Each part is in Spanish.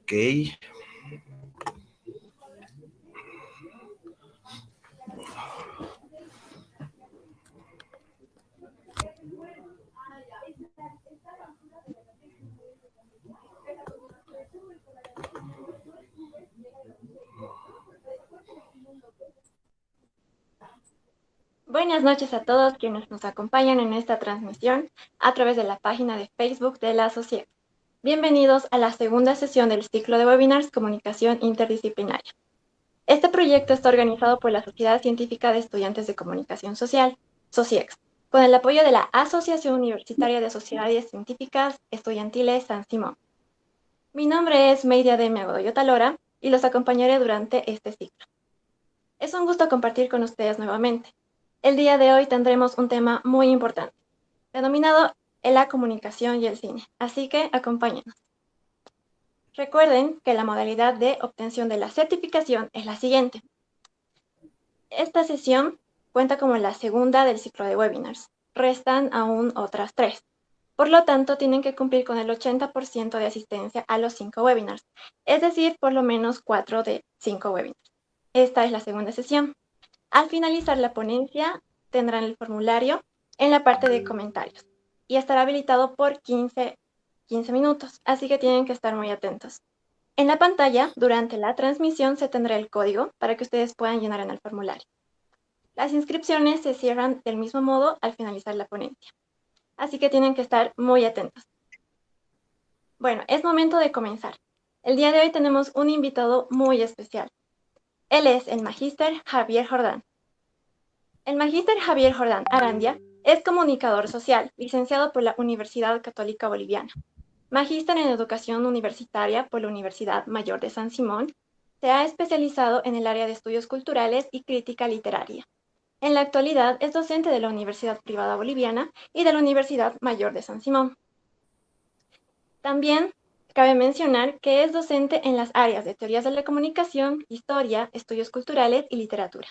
Ok. Buenas noches a todos quienes nos acompañan en esta transmisión a través de la página de Facebook de la Sociedad. Bienvenidos a la segunda sesión del ciclo de webinars Comunicación Interdisciplinaria. Este proyecto está organizado por la Sociedad Científica de Estudiantes de Comunicación Social, SOCIEX, con el apoyo de la Asociación Universitaria de Sociedades Científicas Estudiantiles San Simón. Mi nombre es Meidia Deme Godoy Talora y los acompañaré durante este ciclo. Es un gusto compartir con ustedes nuevamente. El día de hoy tendremos un tema muy importante, denominado la comunicación y el cine, así que acompáñenos. Recuerden que la modalidad de obtención de la certificación es la siguiente. Esta sesión cuenta como la segunda del ciclo de webinars. Restan aún otras 3. Por lo tanto, tienen que cumplir con el 80% de asistencia a los 5 webinars, es decir, por lo menos 4 de 5 webinars. Esta es la segunda sesión. Al finalizar la ponencia, tendrán el formulario en la parte de comentarios y estará habilitado por 15 minutos, así que tienen que estar muy atentos. En la pantalla, durante la transmisión, se tendrá el código para que ustedes puedan llenar en el formulario. Las inscripciones se cierran del mismo modo al finalizar la ponencia, así que tienen que estar muy atentos. Bueno, es momento de comenzar. El día de hoy tenemos un invitado muy especial. Él es el magíster Javier Jordán. El magíster Javier Jordán Arandia es comunicador social, licenciado por la Universidad Católica Boliviana. Magíster en Educación Universitaria por la Universidad Mayor de San Simón. Se ha especializado en el área de estudios culturales y crítica literaria. En la actualidad es docente de la Universidad Privada Boliviana y de la Universidad Mayor de San Simón. También cabe mencionar que es docente en las áreas de teorías de la comunicación, historia, estudios culturales y literatura.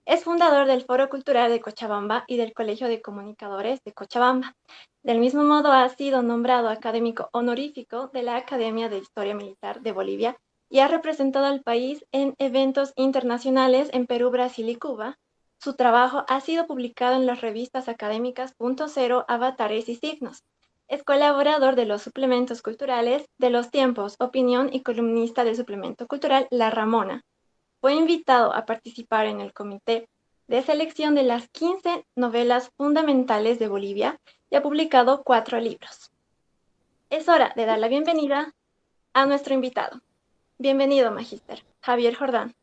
Es fundador del Foro Cultural de Cochabamba y del Colegio de Comunicadores de Cochabamba. Del mismo modo, ha sido nombrado académico honorífico de la Academia de Historia Militar de Bolivia y ha representado al país en eventos internacionales en Perú, Brasil y Cuba. Su trabajo ha sido publicado en las revistas académicas Punto Cero, Avatares y Signos. Es colaborador de los suplementos culturales de Los Tiempos, Opinión y columnista del suplemento cultural La Ramona. Fue invitado a participar en el comité de selección de las 15 novelas fundamentales de Bolivia y ha publicado 4 libros. Es hora de dar la bienvenida a nuestro invitado. Bienvenido, magíster Javier Jordán.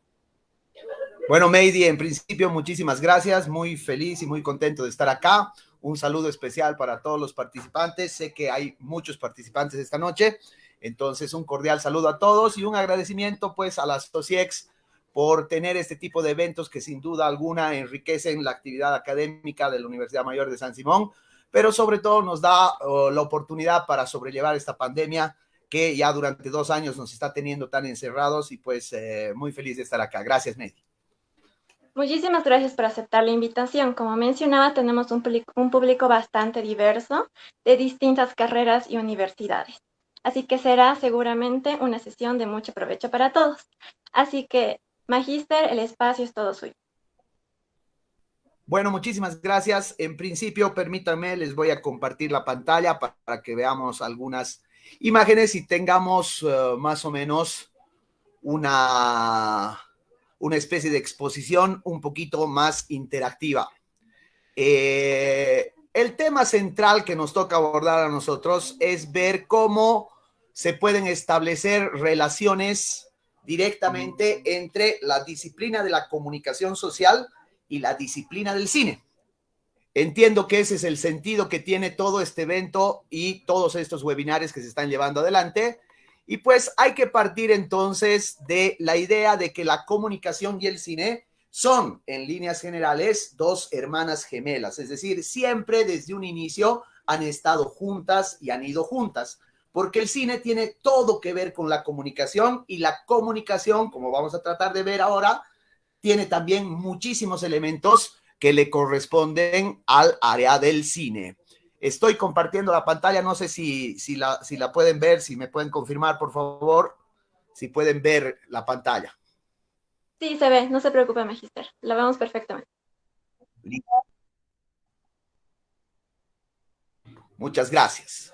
Bueno, Meidi, en principio, muchísimas gracias. Muy feliz y muy contento de estar acá. Un saludo especial para todos los participantes. Sé que hay muchos participantes esta noche. Entonces, un cordial saludo a todos y un agradecimiento pues a las SOCIEX por tener este tipo de eventos que sin duda alguna enriquecen la actividad académica de la Universidad Mayor de San Simón, pero sobre todo nos da la oportunidad para sobrellevar esta pandemia que ya durante 2 años nos está teniendo tan encerrados y pues muy feliz de estar acá. Gracias, Meidi. Muchísimas gracias por aceptar la invitación. Como mencionaba, tenemos un público bastante diverso de distintas carreras y universidades. Así que será seguramente una sesión de mucho provecho para todos. Así que, magíster, el espacio es todo suyo. Bueno, muchísimas gracias. En principio, permítanme, les voy a compartir la pantalla para que veamos algunas imágenes y tengamos más o menos una, una especie de exposición un poquito más interactiva. El tema central que nos toca abordar a nosotros es ver cómo se pueden establecer relaciones directamente entre la disciplina de la comunicación social y la disciplina del cine. Entiendo que ese es el sentido que tiene todo este evento y todos estos webinars que se están llevando adelante. Y pues hay que partir entonces de la idea de que la comunicación y el cine son, en líneas generales, dos hermanas gemelas. Es decir, siempre desde un inicio han estado juntas y han ido juntas. Porque el cine tiene todo que ver con la comunicación y la comunicación, como vamos a tratar de ver ahora, tiene también muchísimos elementos que le corresponden al área del cine. Estoy compartiendo la pantalla, no sé si la pueden ver, si me pueden confirmar, por favor. si pueden ver la pantalla. Sí, se ve, no se preocupe, Magister, la vemos perfectamente. Muchas gracias.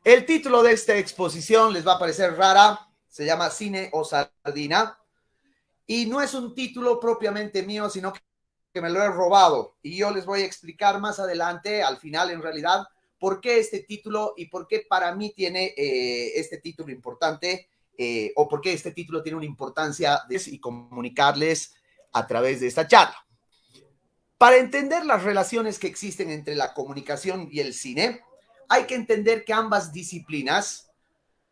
El título de esta exposición les va a parecer rara, se llama Cine o Sardina, y no es un título propiamente mío, sino que me lo he robado, y yo les voy a explicar más adelante, al final en realidad, por qué este título y por qué para mí tiene este título importante, o por qué este título tiene una importancia y comunicarles a través de esta charla. Para entender las relaciones que existen entre la comunicación y el cine, hay que entender que ambas disciplinas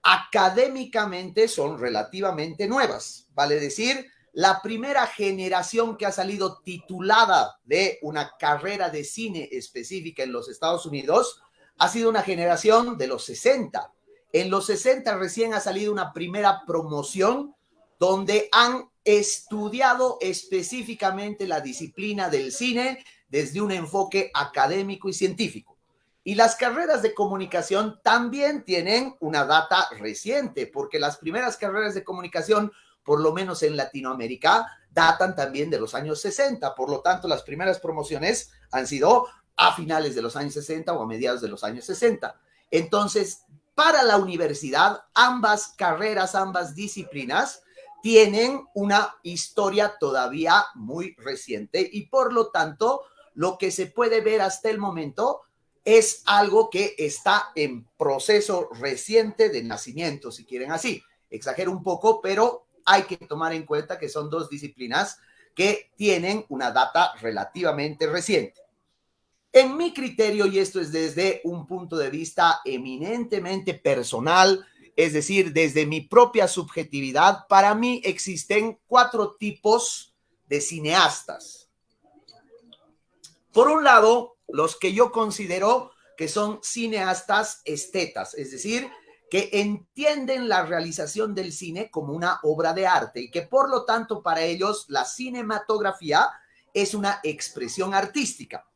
académicamente son relativamente nuevas. Vale decir, la primera generación que ha salido titulada de una carrera de cine específica en los Estados Unidos ha sido una generación de los 60. En los 60 recién ha salido una primera promoción donde han estudiado específicamente la disciplina del cine desde un enfoque académico y científico. Y las carreras de comunicación también tienen una data reciente, porque las primeras carreras de comunicación, por lo menos en Latinoamérica, datan también de los años 60. Por lo tanto, las primeras promociones han sido a finales de los años 60 o a mediados de los años 60. Entonces, para la universidad, ambas carreras, ambas disciplinas, tienen una historia todavía muy reciente y por lo tanto, lo que se puede ver hasta el momento es algo que está en proceso reciente de nacimiento, si quieren así. Exagero un poco, pero hay que tomar en cuenta que son dos disciplinas que tienen una data relativamente reciente. En mi criterio, y esto es desde un punto de vista eminentemente personal, es decir, desde mi propia subjetividad, para mí existen 4 tipos de cineastas. Por un lado, los que yo considero que son cineastas estetas, es decir, que entienden la realización del cine como una obra de arte y que por lo tanto para ellos la cinematografía es una expresión artística.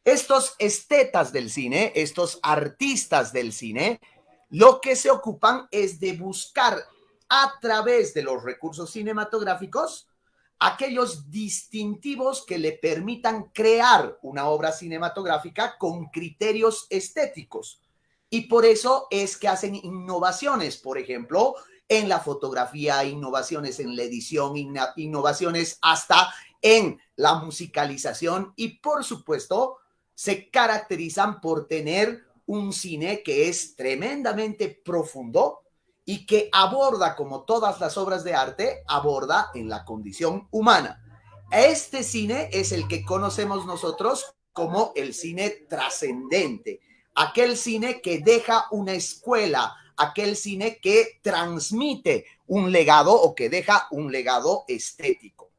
Estos estetas del cine, estos artistas del cine, lo que se ocupan es de buscar a través de los recursos cinematográficos aquellos distintivos que le permitan crear una obra cinematográfica con criterios estéticos. Y por eso es que hacen innovaciones, por ejemplo, en la fotografía, innovaciones en la edición, innovaciones hasta en la musicalización y, por supuesto, se caracterizan por tener un cine que es tremendamente profundo y que aborda, como todas las obras de arte, aborda en la condición humana. Este cine es el que conocemos nosotros como el cine trascendente, aquel cine que deja una escuela, aquel cine que transmite un legado o que deja un legado estético.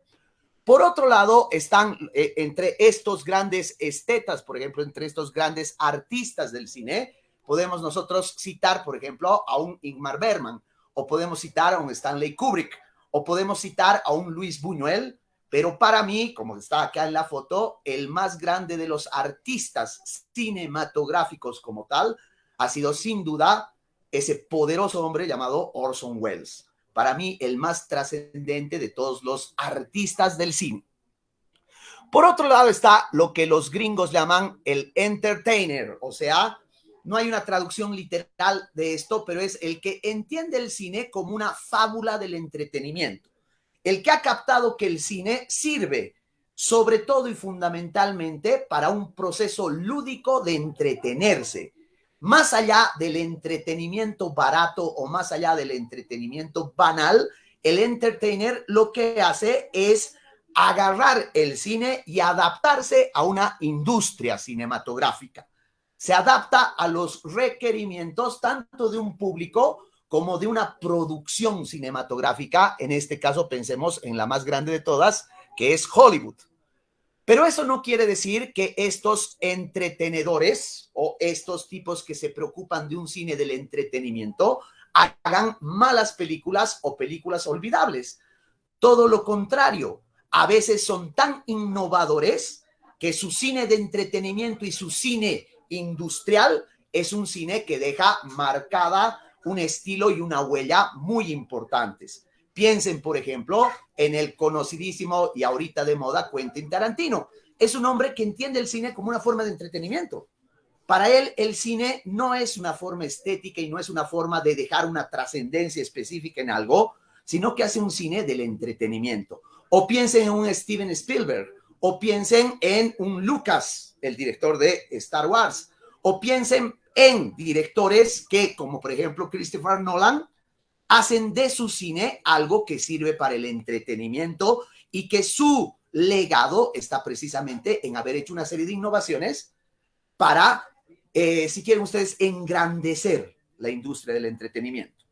Por otro lado, están entre estos grandes estetas, por ejemplo, entre estos grandes artistas del cine, podemos nosotros citar, por ejemplo, a un Ingmar Bergman, o podemos citar a un Stanley Kubrick, o podemos citar a un Luis Buñuel, pero para mí, como está acá en la foto, el más grande de los artistas cinematográficos como tal ha sido sin duda ese poderoso hombre llamado Orson Welles. Para mí, el más trascendente de todos los artistas del cine. Por otro lado está lo que los gringos llaman el entertainer, o sea, no hay una traducción literal de esto, pero es el que entiende el cine como una fábula del entretenimiento. El que ha captado que el cine sirve sobre todo y fundamentalmente para un proceso lúdico de entretenerse. Más allá del entretenimiento barato o más allá del entretenimiento banal, el entertainer lo que hace es agarrar el cine y adaptarse a una industria cinematográfica. Se adapta a los requerimientos tanto de un público como de una producción cinematográfica. En este caso pensemos en la más grande de todas, que es Hollywood. Pero eso no quiere decir que estos entretenedores o estos tipos que se preocupan de un cine del entretenimiento hagan malas películas o películas olvidables. Todo lo contrario, a veces son tan innovadores que su cine de entretenimiento y su cine industrial es un cine que deja marcada un estilo y una huella muy importantes. Piensen, por ejemplo, en el conocidísimo y ahorita de moda Quentin Tarantino. Es un hombre que entiende el cine como una forma de entretenimiento. Para él, el cine no es una forma estética y no es una forma de dejar una trascendencia específica en algo, sino que hace un cine del entretenimiento. O piensen en un Steven Spielberg, o piensen en un Lucas, el director de Star Wars, o piensen en directores que, como por ejemplo Christopher Nolan, hacen de su cine algo que sirve para el entretenimiento y que su legado está precisamente en haber hecho una serie de innovaciones para, si quieren ustedes, engrandecer la industria del entretenimiento.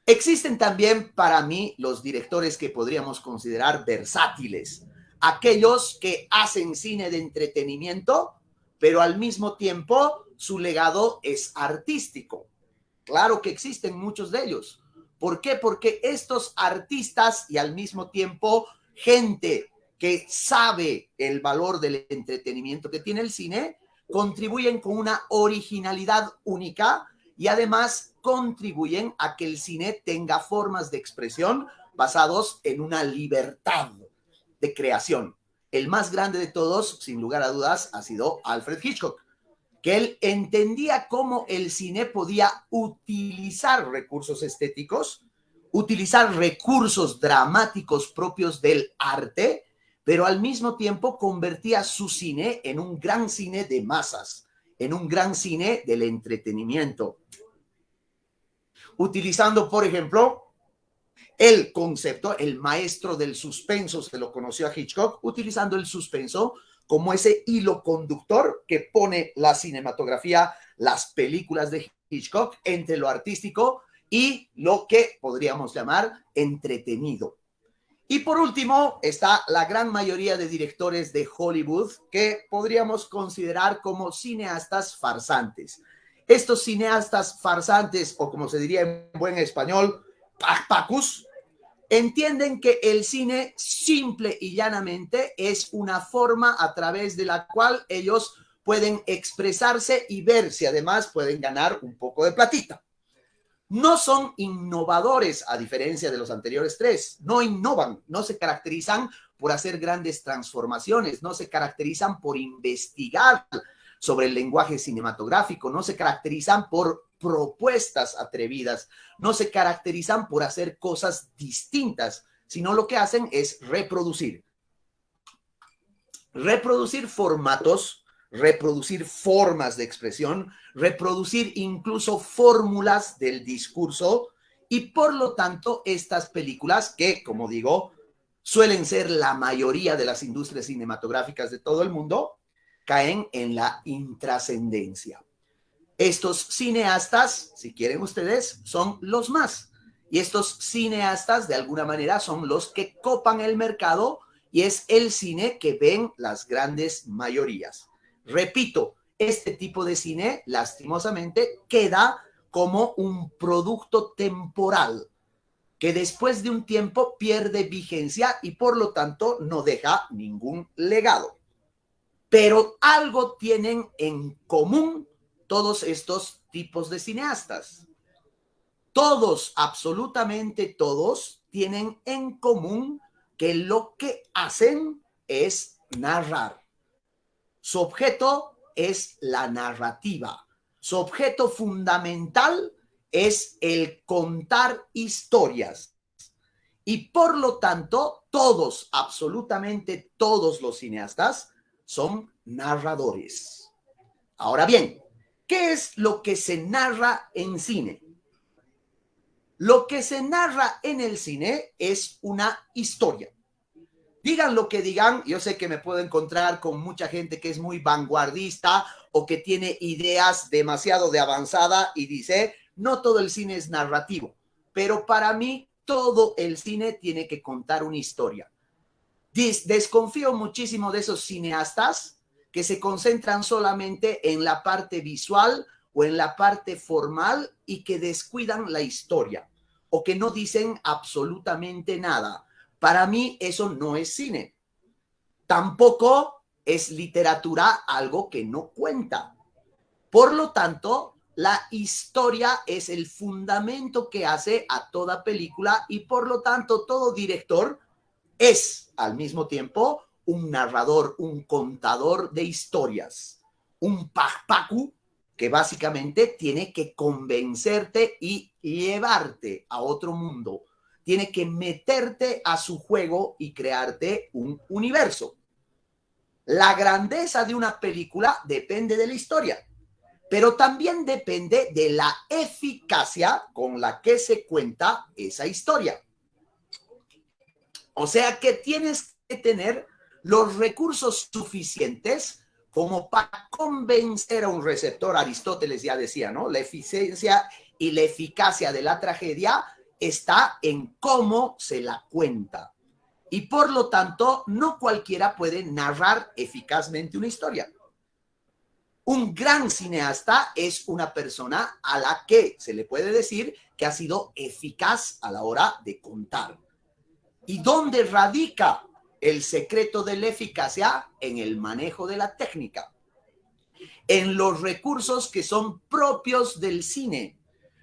Existen también para mí los directores que podríamos considerar versátiles, aquellos que hacen cine de entretenimiento, pero al mismo tiempo su legado es artístico. Claro que existen muchos de ellos. ¿Por qué? Porque estos artistas y al mismo tiempo gente que sabe el valor del entretenimiento que tiene el cine, contribuyen con una originalidad única y además contribuyen a que el cine tenga formas de expresión basados en una libertad de creación. El más grande de todos, sin lugar a dudas, ha sido Alfred Hitchcock, que él entendía cómo el cine podía utilizar recursos estéticos, utilizar recursos dramáticos propios del arte, pero al mismo tiempo convertía su cine en un gran cine de masas, en un gran cine del entretenimiento. Utilizando, por ejemplo, el concepto, el maestro del suspenso, se lo conoció a Hitchcock, utilizando el suspenso como ese hilo conductor que pone la cinematografía, las películas de Hitchcock entre lo artístico y lo que podríamos llamar entretenido. Y por último está la gran mayoría de directores de Hollywood que podríamos considerar como cineastas farsantes. Estos cineastas farsantes, o como se diría en buen español, pacus, entienden que el cine simple y llanamente es una forma a través de la cual ellos pueden expresarse y ver si además pueden ganar un poco de platita. No son innovadores, a diferencia de los anteriores tres. No innovan, no se caracterizan por hacer grandes transformaciones, no se caracterizan por investigar sobre el lenguaje cinematográfico, no se caracterizan por propuestas atrevidas, no se caracterizan por hacer cosas distintas, sino lo que hacen es reproducir formatos, reproducir formas de expresión, reproducir incluso fórmulas del discurso y por lo tanto estas películas que, como digo, suelen ser la mayoría de las industrias cinematográficas de todo el mundo, caen en la intrascendencia. Estos cineastas, si quieren ustedes, son los más. Y estos cineastas, de alguna manera, son los que copan el mercado y es el cine que ven las grandes mayorías. Repito, este tipo de cine, lastimosamente, queda como un producto temporal que después de un tiempo pierde vigencia y por lo tanto no deja ningún legado. Pero algo tienen en común todos estos tipos de cineastas. Todos, absolutamente todos, tienen en común que lo que hacen es narrar. Su objeto es la narrativa. Su objeto fundamental es el contar historias. Y por lo tanto, todos, absolutamente todos los cineastas son narradores. Ahora bien, ¿qué es lo que se narra en cine? Lo que se narra en el cine es una historia. Digan lo que digan, yo sé que me puedo encontrar con mucha gente que es muy vanguardista o que tiene ideas demasiado de avanzada y dice, no todo el cine es narrativo, pero para mí todo el cine tiene que contar una historia. Desconfío muchísimo de esos cineastas que se concentran solamente en la parte visual o en la parte formal y que descuidan la historia o que no dicen absolutamente nada. Para mí eso no es cine. Tampoco es literatura algo que no cuenta. Por lo tanto, la historia es el fundamento que hace a toda película y por lo tanto todo director es al mismo tiempo un narrador, un contador de historias, un pajpaku que básicamente tiene que convencerte y llevarte a otro mundo, tiene que meterte a su juego y crearte un universo. La grandeza de una película depende de la historia, pero también depende de la eficacia con la que se cuenta esa historia. O sea que tienes que tener los recursos suficientes como para convencer a un receptor. Aristóteles ya decía, ¿no? La eficiencia y la eficacia de la tragedia está en cómo se la cuenta. Y por lo tanto, no cualquiera puede narrar eficazmente una historia. Un gran cineasta es una persona a la que se le puede decir que ha sido eficaz a la hora de contar. ¿Y dónde radica el secreto de la eficacia? En el manejo de la técnica, en los recursos que son propios del cine,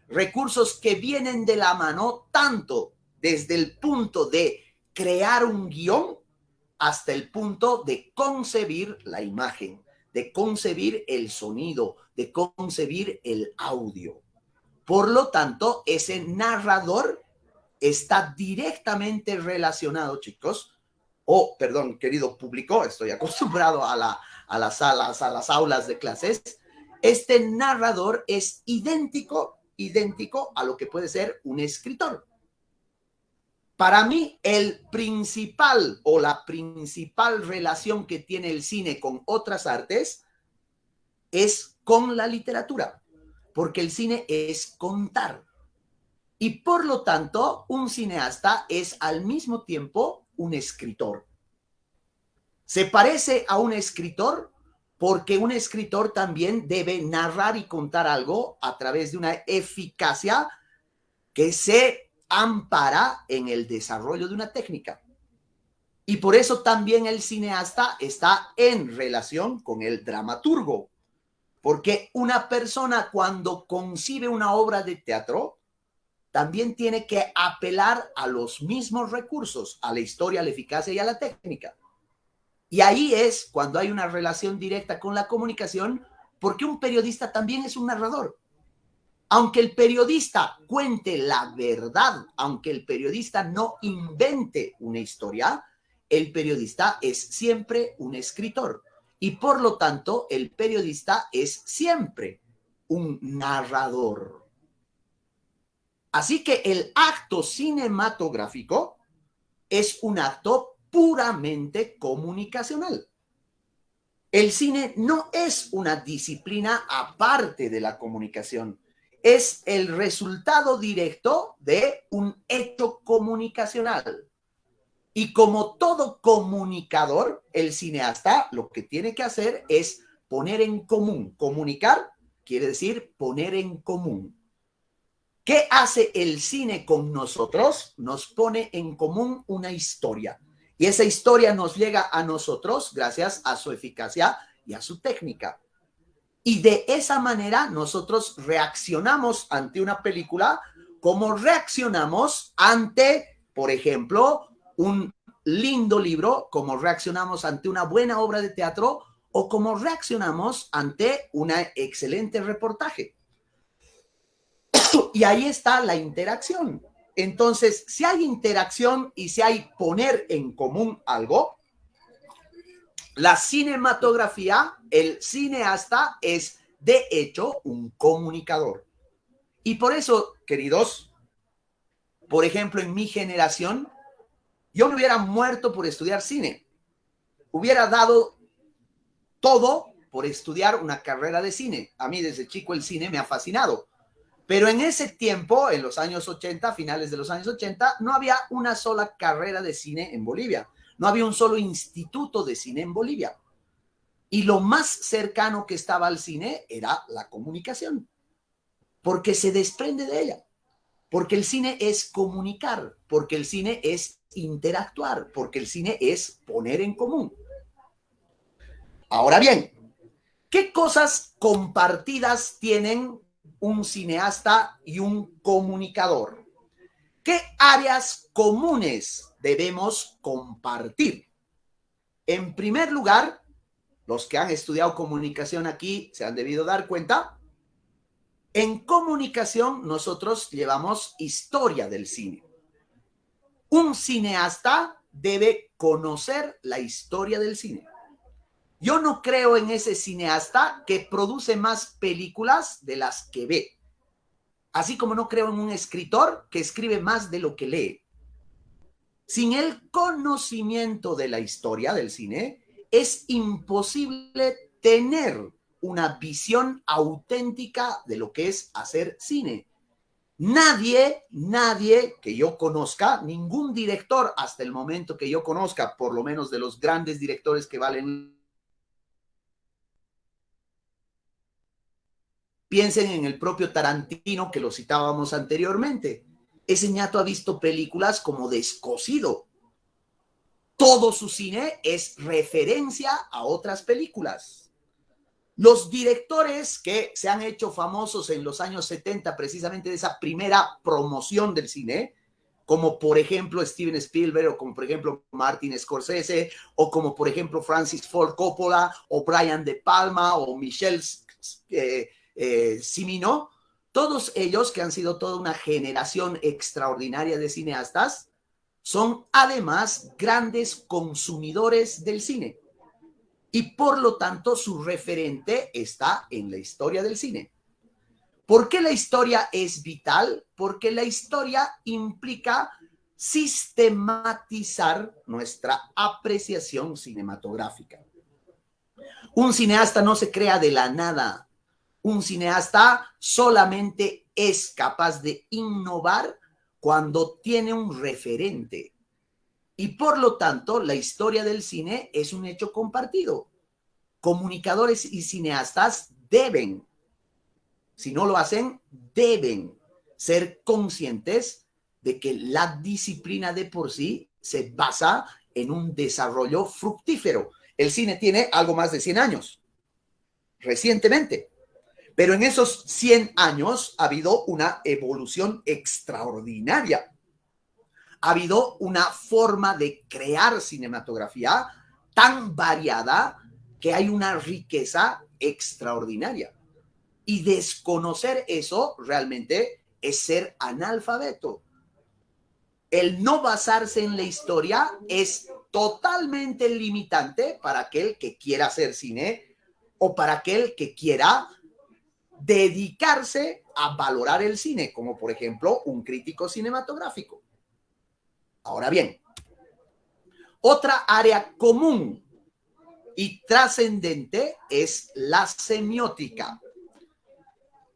recursos que vienen de la mano tanto desde el punto de crear un guión hasta el punto de concebir la imagen, de concebir el sonido, de concebir el audio. Por lo tanto, ese narrador está directamente relacionado, chicos, perdón, querido público, estoy acostumbrado a las salas, a las aulas de clases. Este narrador es idéntico a lo que puede ser un escritor. Para mí, el principal o la principal relación que tiene el cine con otras artes es con la literatura, porque el cine es contar. Y por lo tanto, un cineasta es al mismo tiempo un escritor. Se parece a un escritor porque un escritor también debe narrar y contar algo a través de una eficacia que se ampara en el desarrollo de una técnica. Y por eso también el cineasta está en relación con el dramaturgo, porque una persona cuando concibe una obra de teatro también tiene que apelar a los mismos recursos, a la historia, a la eficacia y a la técnica. Y ahí es cuando hay una relación directa con la comunicación, porque un periodista también es un narrador. Aunque el periodista cuente la verdad, aunque el periodista no invente una historia, el periodista es siempre un escritor. Y por lo tanto, el periodista es siempre un narrador. Así que el acto cinematográfico es un acto puramente comunicacional. El cine no es una disciplina aparte de la comunicación. Es el resultado directo de un hecho comunicacional. Y como todo comunicador, el cineasta lo que tiene que hacer es poner en común. Comunicar quiere decir poner en común. ¿Qué hace el cine con nosotros? Nos pone en común una historia. Y esa historia nos llega a nosotros gracias a su eficacia y a su técnica. Y de esa manera nosotros reaccionamos ante una película como reaccionamos ante, por ejemplo, un lindo libro, como reaccionamos ante una buena obra de teatro o como reaccionamos ante un excelente reportaje. Y ahí está la interacción. Entonces, si hay interacción y si hay poner en común algo, la cinematografía, el cineasta es de hecho un comunicador. Y por eso, queridos, por ejemplo, en mi generación, yo me hubiera muerto por estudiar cine. Hubiera dado todo por estudiar una carrera de cine. A mí desde chico el cine me ha fascinado. Pero en ese tiempo, en los años 80, finales de los años 80, no había una sola carrera de cine en Bolivia. No había un solo instituto de cine en Bolivia. Y lo más cercano que estaba al cine era la comunicación, porque se desprende de ella. Porque el cine es comunicar, porque el cine es interactuar, porque el cine es poner en común. Ahora bien, ¿qué cosas compartidas tienen un cineasta y un comunicador? ¿Qué áreas comunes debemos compartir? En primer lugar, los que han estudiado comunicación aquí se han debido dar cuenta. En comunicación nosotros llevamos historia del cine. Un cineasta debe conocer la historia del cine. Yo no creo en ese cineasta que produce más películas de las que ve. Así como no creo en un escritor que escribe más de lo que lee. Sin el conocimiento de la historia del cine, es imposible tener una visión auténtica de lo que es hacer cine. Nadie que yo conozca, ningún director hasta el momento que yo conozca, por lo menos de los grandes directores que valen. Piensen en el propio Tarantino, que lo citábamos anteriormente. Ese ñato ha visto películas como Descosido. Todo su cine es referencia a otras películas. Los directores que se han hecho famosos en los años 70, precisamente de esa primera promoción del cine, como por ejemplo Steven Spielberg, o como por ejemplo Martin Scorsese, o como por ejemplo Francis Ford Coppola, o Brian De Palma, o Michel Cimino, todos ellos que han sido toda una generación extraordinaria de cineastas, son además grandes consumidores del cine. Y por lo tanto su referente está en la historia del cine. ¿Por qué la historia es vital? Porque la historia implica sistematizar nuestra apreciación cinematográfica. Un cineasta no se crea de la nada. Un cineasta solamente es capaz de innovar cuando tiene un referente. Y por lo tanto, la historia del cine es un hecho compartido. Comunicadores y cineastas deben, si no lo hacen, deben ser conscientes de que la disciplina de por sí se basa en un desarrollo fructífero. El cine tiene algo más de 100 años, recientemente. Pero en esos 100 años ha habido una evolución extraordinaria. Ha habido una forma de crear cinematografía tan variada que hay una riqueza extraordinaria. Y desconocer eso realmente es ser analfabeto. El no basarse en la historia es totalmente limitante para aquel que quiera hacer cine o para aquel que quiera dedicarse a valorar el cine, como por ejemplo un crítico cinematográfico. Ahora bien, otra área común y trascendente es la semiótica.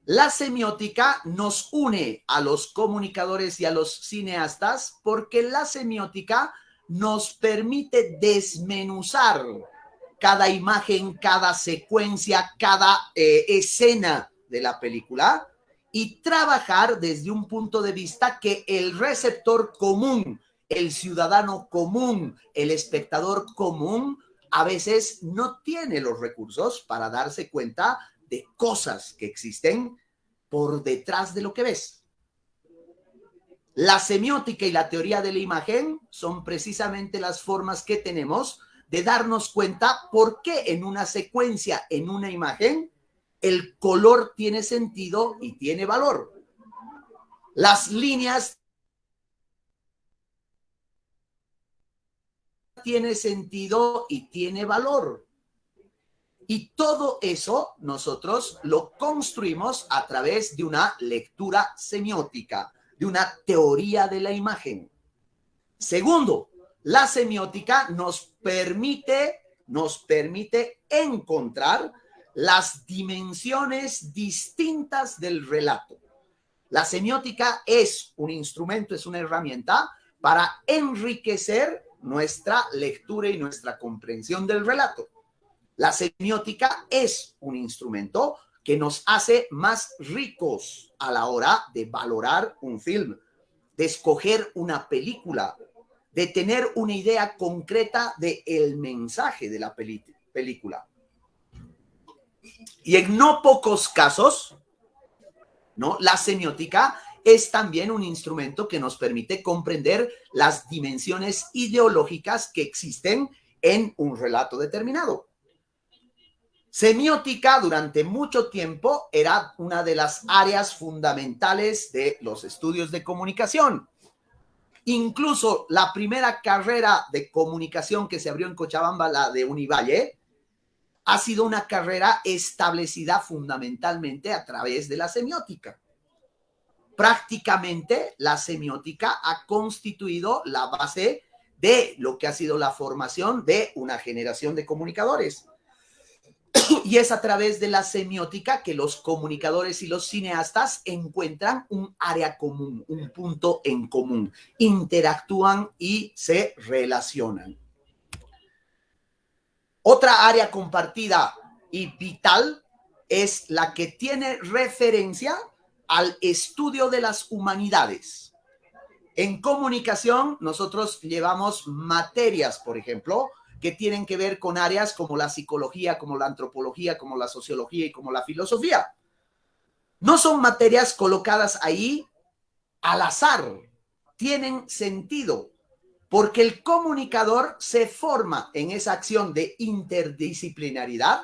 La semiótica nos une a los comunicadores y a los cineastas porque la semiótica nos permite desmenuzar cada imagen, cada secuencia, cada escena de la película y trabajar desde un punto de vista que el receptor común, el ciudadano común, el espectador común, a veces no tiene los recursos para darse cuenta de cosas que existen por detrás de lo que ves. La semiótica y la teoría de la imagen son precisamente las formas que tenemos de darnos cuenta por qué en una secuencia, en una imagen, el color tiene sentido y tiene valor. Las líneas tienen sentido y tiene valor. Y todo eso nosotros lo construimos a través de una lectura semiótica, de una teoría de la imagen. Segundo, la semiótica nos permite encontrar las dimensiones distintas del relato. La semiótica es un instrumento, es una herramienta para enriquecer nuestra lectura y nuestra comprensión del relato. La semiótica es un instrumento que nos hace más ricos a la hora de valorar un film, de escoger una película, de tener una idea concreta del mensaje de la película. Y en no pocos casos, ¿no? La semiótica es también un instrumento que nos permite comprender las dimensiones ideológicas que existen en un relato determinado. Semiótica durante mucho tiempo era una de las áreas fundamentales de los estudios de comunicación. Incluso la primera carrera de comunicación que se abrió en Cochabamba, la de Univalle, ha sido una carrera establecida fundamentalmente a través de la semiótica. Prácticamente la semiótica ha constituido la base de lo que ha sido la formación de una generación de comunicadores. Y es a través de la semiótica que los comunicadores y los cineastas encuentran un área común, un punto en común, interactúan y se relacionan. Otra área compartida y vital es la que tiene referencia al estudio de las humanidades. En comunicación, nosotros llevamos materias, por ejemplo, que tienen que ver con áreas como la psicología, como la antropología, como la sociología y como la filosofía. No son materias colocadas ahí al azar, tienen sentido, porque el comunicador se forma en esa acción de interdisciplinaridad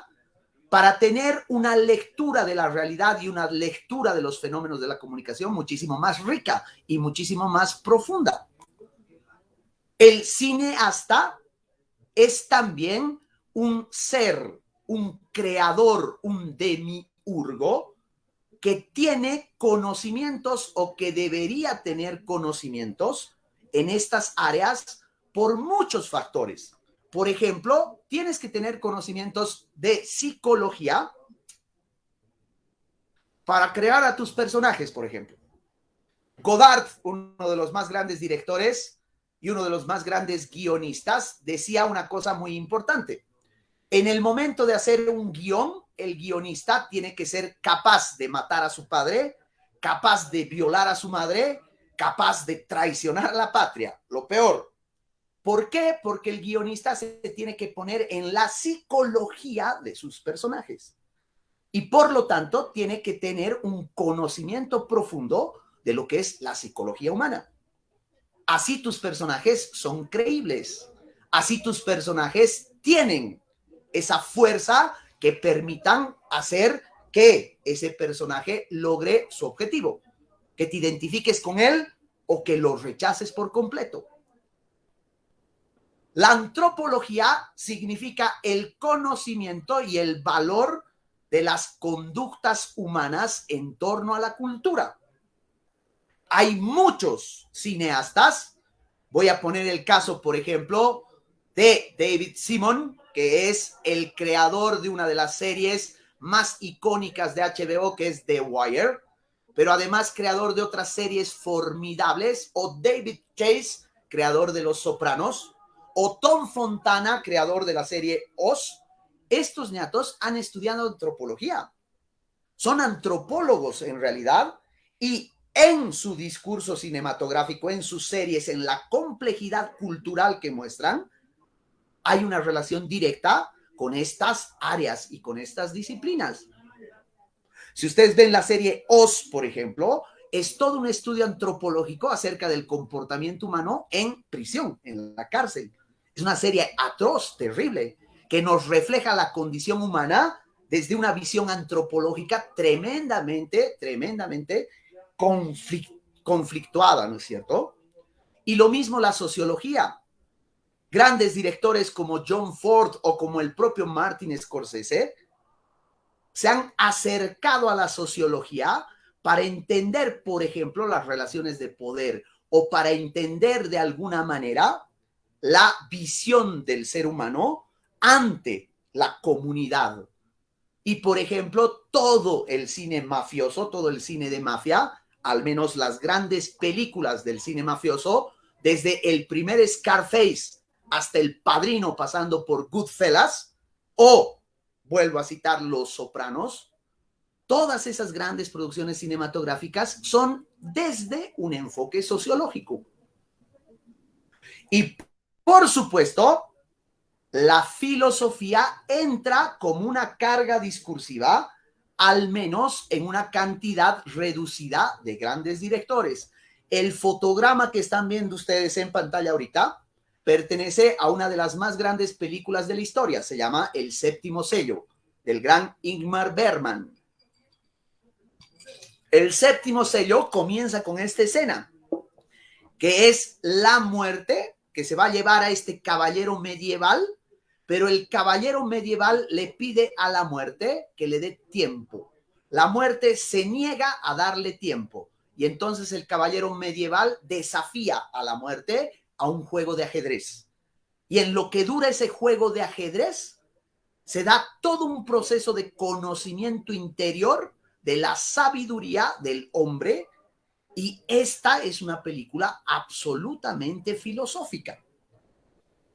para tener una lectura de la realidad y una lectura de los fenómenos de la comunicación muchísimo más rica y muchísimo más profunda. El cineasta es también un ser, un creador, un demiurgo que tiene conocimientos o que debería tener conocimientos en estas áreas por muchos factores. Por ejemplo, tienes que tener conocimientos de psicología para crear a tus personajes, por ejemplo. Godard, uno de los más grandes directores y uno de los más grandes guionistas, decía una cosa muy importante. En el momento de hacer un guión, el guionista tiene que ser capaz de matar a su padre, capaz de violar a su madre, capaz de traicionar a la patria, lo peor. ¿Por qué? Porque el guionista se tiene que poner en la psicología de sus personajes. Y por lo tanto, tiene que tener un conocimiento profundo de lo que es la psicología humana. Así tus personajes son creíbles. Así tus personajes tienen esa fuerza que permitan hacer que ese personaje logre su objetivo, que te identifiques con él o que lo rechaces por completo. La antropología significa el conocimiento y el valor de las conductas humanas en torno a la cultura. Hay muchos cineastas, voy a poner el caso, por ejemplo, de David Simon, que es el creador de una de las series más icónicas de HBO, que es The Wire, pero además creador de otras series formidables, o David Chase, creador de Los Sopranos, o Tom Fontana, creador de la serie Oz. Estos ñatos han estudiado antropología. Son antropólogos en realidad y en su discurso cinematográfico, en sus series, en la complejidad cultural que muestran, hay una relación directa con estas áreas y con estas disciplinas. Si ustedes ven la serie Oz, por ejemplo, es todo un estudio antropológico acerca del comportamiento humano en prisión, en la cárcel. Es una serie atroz, terrible, que nos refleja la condición humana desde una visión antropológica tremendamente conflictuada, ¿no es cierto? Y lo mismo la sociología. Grandes directores como John Ford o como el propio Martin Scorsese se han acercado a la sociología para entender, por ejemplo, las relaciones de poder o para entender de alguna manera la visión del ser humano ante la comunidad. Y, por ejemplo, todo el cine mafioso, todo el cine de mafia, al menos las grandes películas del cine mafioso, desde el primer Scarface hasta El Padrino, pasando por Goodfellas, o, vuelvo a citar, Los Sopranos, todas esas grandes producciones cinematográficas son desde un enfoque sociológico. Y, por supuesto, la filosofía entra como una carga discursiva al menos en una cantidad reducida de grandes directores. El fotograma que están viendo ustedes en pantalla ahorita pertenece a una de las más grandes películas de la historia. Se llama El Séptimo Sello, del gran Ingmar Bergman. El Séptimo Sello comienza con esta escena, que es la muerte que se va a llevar a este caballero medieval, pero el caballero medieval le pide a la muerte que le dé tiempo. La muerte se niega a darle tiempo. Y entonces el caballero medieval desafía a la muerte a un juego de ajedrez. Y en lo que dura ese juego de ajedrez, se da todo un proceso de conocimiento interior de la sabiduría del hombre. Y esta es una película absolutamente filosófica.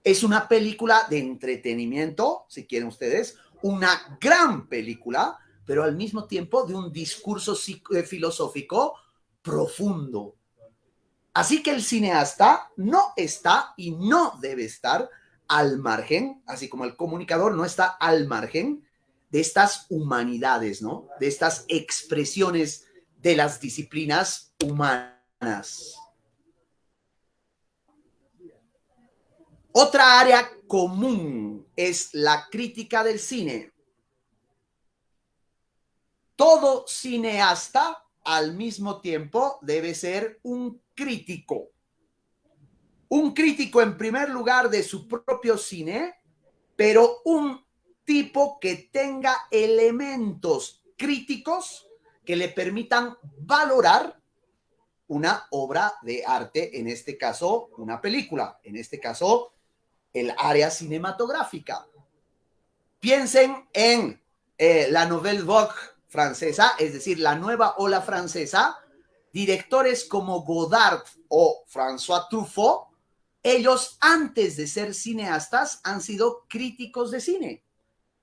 Es una película de entretenimiento, si quieren ustedes, una gran película, pero al mismo tiempo de un discurso filosófico profundo. Así que el cineasta no está y no debe estar al margen, así como el comunicador no está al margen de estas humanidades, ¿no? De estas expresiones de las disciplinas humanas. Otra área común es la crítica del cine. Todo cineasta al mismo tiempo debe ser un crítico. Un crítico en primer lugar de su propio cine, pero un tipo que tenga elementos críticos que le permitan valorar una obra de arte, en este caso una película, en este caso el área cinematográfica. Piensen en la Nouvelle Vague francesa, es decir, la nueva ola francesa. Directores como Godard o François Truffaut, ellos antes de ser cineastas han sido críticos de cine.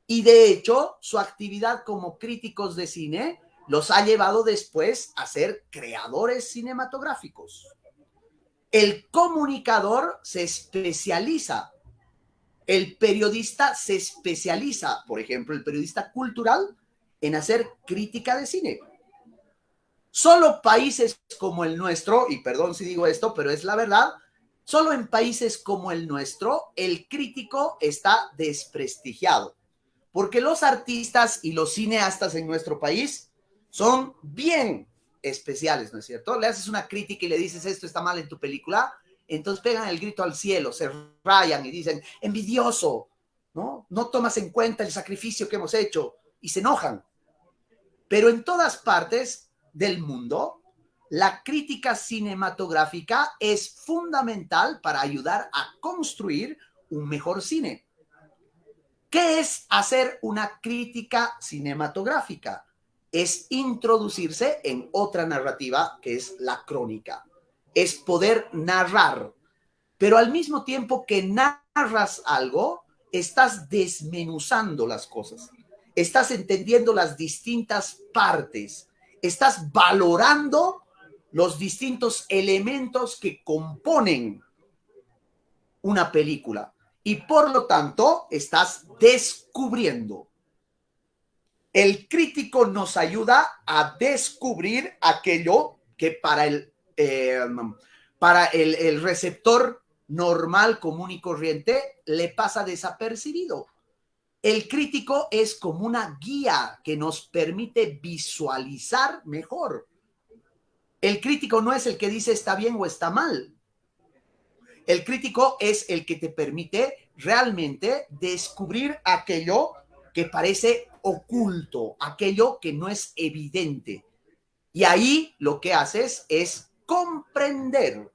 Y de hecho, su actividad como críticos de cine los ha llevado después a ser creadores cinematográficos. El comunicador se especializa. El periodista se especializa, por ejemplo, el periodista cultural, en hacer crítica de cine. Solo países como el nuestro, y perdón si digo esto, pero es la verdad, solo en países como el nuestro, el crítico está desprestigiado. Porque los artistas y los cineastas en nuestro país son bien especiales, ¿no es cierto? Le haces una crítica y le dices esto está mal en tu película, entonces pegan el grito al cielo, se rayan y dicen, envidioso, ¿no? No tomas en cuenta el sacrificio que hemos hecho y se enojan. Pero en todas partes del mundo, la crítica cinematográfica es fundamental para ayudar a construir un mejor cine. ¿Qué es hacer una crítica cinematográfica? Es introducirse en otra narrativa que es la crónica. Es poder narrar, pero al mismo tiempo que narras algo, estás desmenuzando las cosas, estás entendiendo las distintas partes, estás valorando los distintos elementos que componen una película y por lo tanto estás descubriendo. El crítico nos ayuda a descubrir aquello que para el receptor normal, común y corriente le pasa desapercibido. El crítico es como una guía que nos permite visualizar mejor. El crítico no es el que dice está bien o está mal. El crítico es el que te permite realmente descubrir aquello que parece oculto, aquello que no es evidente. Y ahí lo que haces es comprender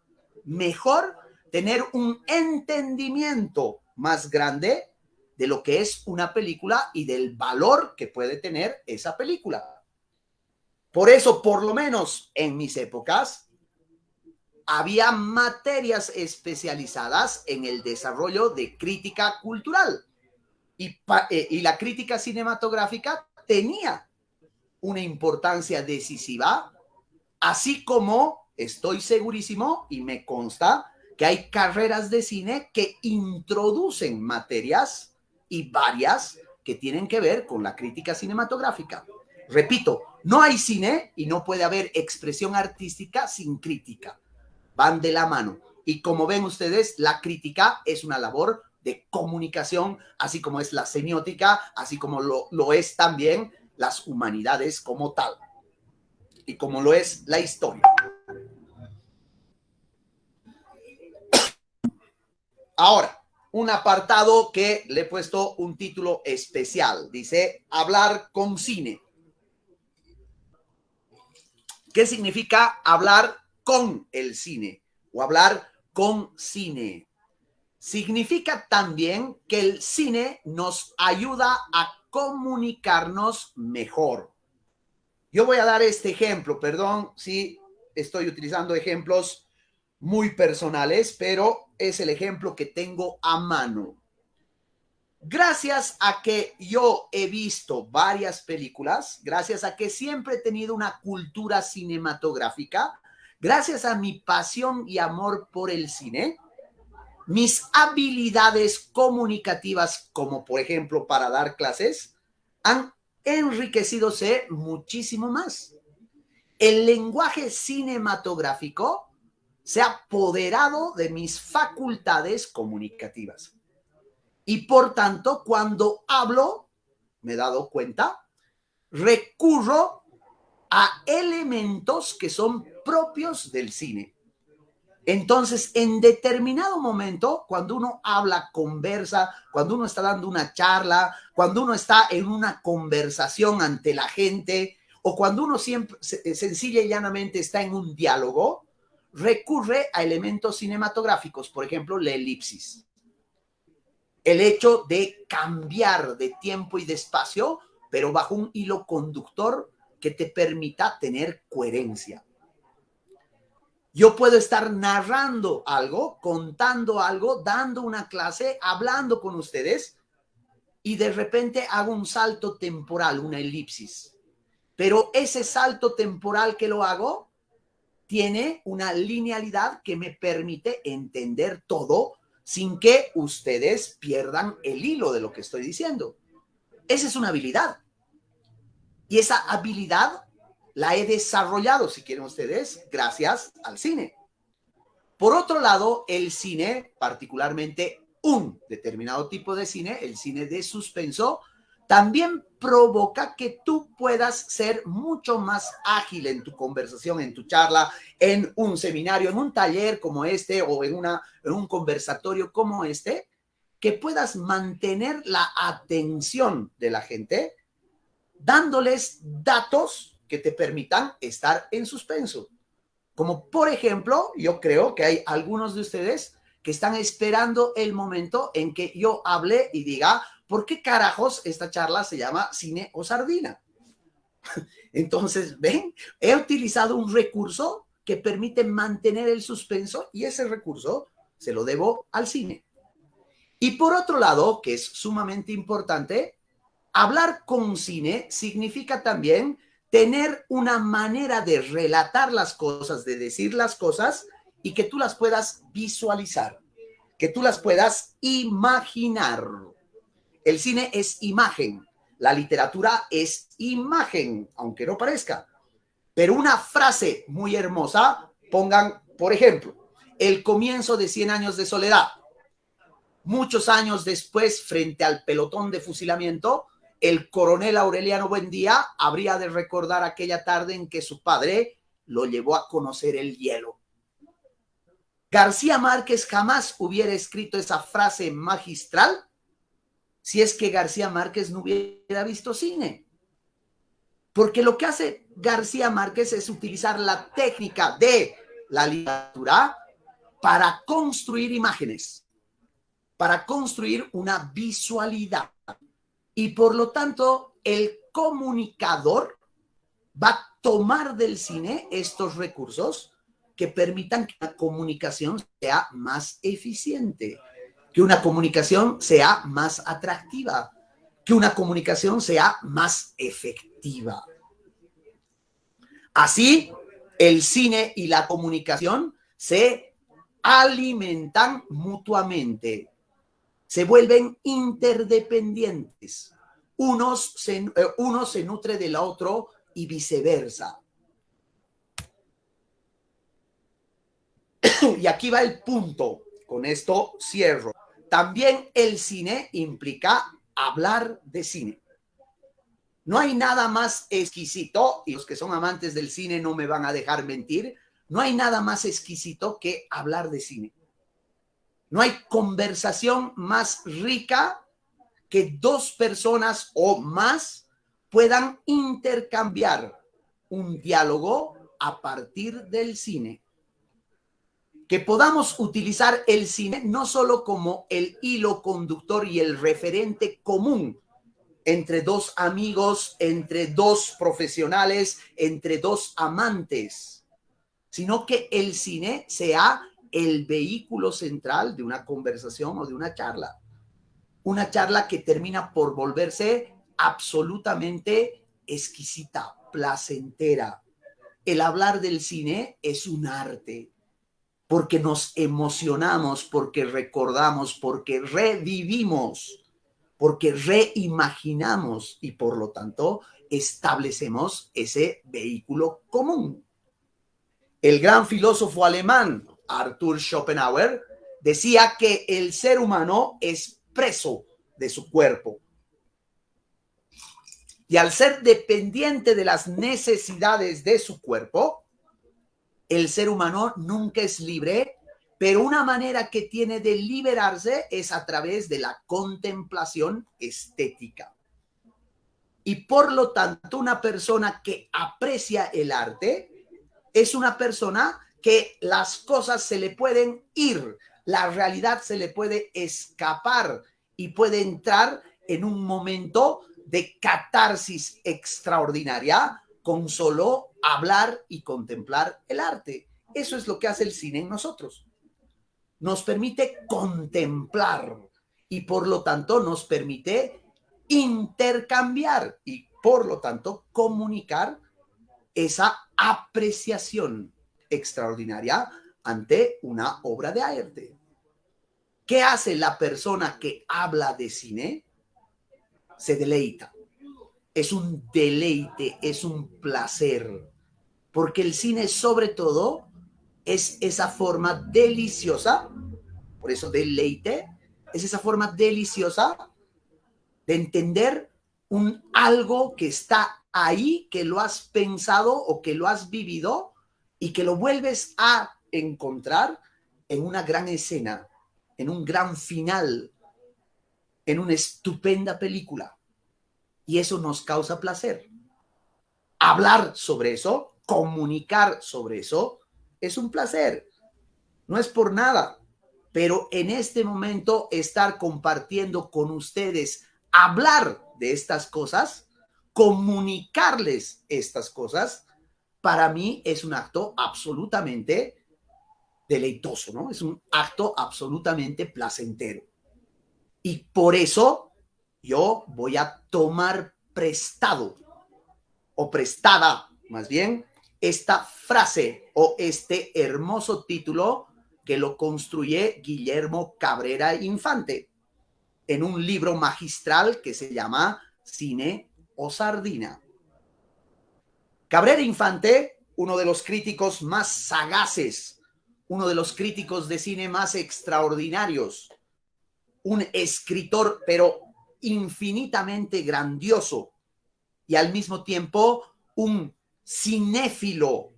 mejor, tener un entendimiento más grande de lo que es una película y del valor que puede tener esa película. Por eso, por lo menos en mis épocas, había materias especializadas en el desarrollo de crítica cultural y la crítica cinematográfica tenía una importancia decisiva, así como estoy segurísimo y me consta que hay carreras de cine que introducen materias y varias que tienen que ver con la crítica cinematográfica. Repito, no hay cine y no puede haber expresión artística sin crítica. Van de la mano. Y como ven ustedes, la crítica es una labor de comunicación, así como es la semiótica, así como lo es también las humanidades como tal, y como lo es la historia. Ahora, un apartado que le he puesto un título especial. Dice, hablar con cine. ¿Qué significa hablar con el cine o hablar con cine? Significa también que el cine nos ayuda a comunicarnos mejor. Yo voy a dar este ejemplo, perdón si estoy utilizando ejemplos muy personales, pero es el ejemplo que tengo a mano. Gracias a que yo he visto varias películas, gracias a que siempre he tenido una cultura cinematográfica, gracias a mi pasión y amor por el cine, mis habilidades comunicativas, como por ejemplo para dar clases, han enriquecidose muchísimo más. El lenguaje cinematográfico se ha apoderado de mis facultades comunicativas. Y por tanto, cuando hablo, me he dado cuenta, recurro a elementos que son propios del cine. Entonces, en determinado momento, cuando uno habla, conversa, cuando uno está dando una charla, cuando uno está en una conversación ante la gente, o cuando uno siempre, sencilla y llanamente está en un diálogo, recurre a elementos cinematográficos, por ejemplo, la elipsis. El hecho de cambiar de tiempo y de espacio, pero bajo un hilo conductor que te permita tener coherencia. Yo puedo estar narrando algo, contando algo, dando una clase, hablando con ustedes, y de repente hago un salto temporal, una elipsis. Pero ese salto temporal que lo hago tiene una linealidad que me permite entender todo sin que ustedes pierdan el hilo de lo que estoy diciendo. Esa es una habilidad. Y esa habilidad la he desarrollado, si quieren ustedes, gracias al cine. Por otro lado, el cine, particularmente un determinado tipo de cine, el cine de suspenso, también provoca que tú puedas ser mucho más ágil en tu conversación, en tu charla, en un seminario, en un taller como este o en un conversatorio como este, que puedas mantener la atención de la gente, dándoles datos que te permitan estar en suspenso. Como por ejemplo, yo creo que hay algunos de ustedes que están esperando el momento en que yo hable y diga, ¿por qué carajos esta charla se llama cine o sardina? Entonces, ven, he utilizado un recurso que permite mantener el suspenso y ese recurso se lo debo al cine. Y por otro lado, que es sumamente importante, hablar con cine significa también tener una manera de relatar las cosas, de decir las cosas y que tú las puedas visualizar, que tú las puedas imaginar. El cine es imagen, la literatura es imagen, aunque no parezca. Pero una frase muy hermosa, pongan, por ejemplo, el comienzo de 100 años de soledad. Muchos años después, frente al pelotón de fusilamiento, el coronel Aureliano Buendía habría de recordar aquella tarde en que su padre lo llevó a conocer el hielo. García Márquez jamás hubiera escrito esa frase magistral si es que García Márquez no hubiera visto cine. Porque lo que hace García Márquez es utilizar la técnica de la literatura para construir imágenes, para construir una visualidad. Y por lo tanto, el comunicador va a tomar del cine estos recursos que permitan que la comunicación sea más eficiente, que una comunicación sea más atractiva, que una comunicación sea más efectiva. Así, el cine y la comunicación se alimentan mutuamente, se vuelven interdependientes. uno se nutre del otro y viceversa. Y aquí va el punto, con esto cierro. También el cine implica hablar de cine. No hay nada más exquisito, y los que son amantes del cine no me van a dejar mentir, no hay nada más exquisito que hablar de cine. No hay conversación más rica que dos personas o más puedan intercambiar un diálogo a partir del cine. Que podamos utilizar el cine no solo como el hilo conductor y el referente común entre dos amigos, entre dos profesionales, entre dos amantes, sino que el cine sea el vehículo central de una conversación o de una charla. Una charla que termina por volverse absolutamente exquisita, placentera. El hablar del cine es un arte, porque nos emocionamos, porque recordamos, porque revivimos, porque reimaginamos y por lo tanto establecemos ese vehículo común. El gran filósofo alemán Arthur Schopenhauer decía que el ser humano es preso de su cuerpo. Y al ser dependiente de las necesidades de su cuerpo, el ser humano nunca es libre, pero una manera que tiene de liberarse es a través de la contemplación estética. Y por lo tanto, una persona que aprecia el arte es una persona que las cosas se le pueden ir, la realidad se le puede escapar y puede entrar en un momento de catarsis extraordinaria con solo hablar y contemplar el arte. Eso es lo que hace el cine en nosotros. Nos permite contemplar y por lo tanto nos permite intercambiar y por lo tanto comunicar esa apreciación extraordinaria ante una obra de arte. ¿Qué hace la persona que habla de cine? Se deleita. Es un deleite, es un placer, porque el cine sobre todo es esa forma deliciosa, por eso deleite, es esa forma deliciosa de entender algo que está ahí, que lo has pensado o que lo has vivido y que lo vuelves a encontrar en una gran escena, en un gran final, en una estupenda película. Y eso nos causa placer. Hablar sobre eso, comunicar sobre eso, es un placer. No es por nada, pero en este momento estar compartiendo con ustedes, hablar de estas cosas, comunicarles estas cosas, para mí es un acto absolutamente deleitoso, ¿no? Es un acto absolutamente placentero. Y por eso yo voy a tomar prestado, o prestada más bien, esta frase o este hermoso título que lo construye Guillermo Cabrera Infante en un libro magistral que se llama Cine o Sardina. Cabrera Infante, uno de los críticos más sagaces, uno de los críticos de cine más extraordinarios, un escritor pero infinitamente grandioso y al mismo tiempo un cinéfilo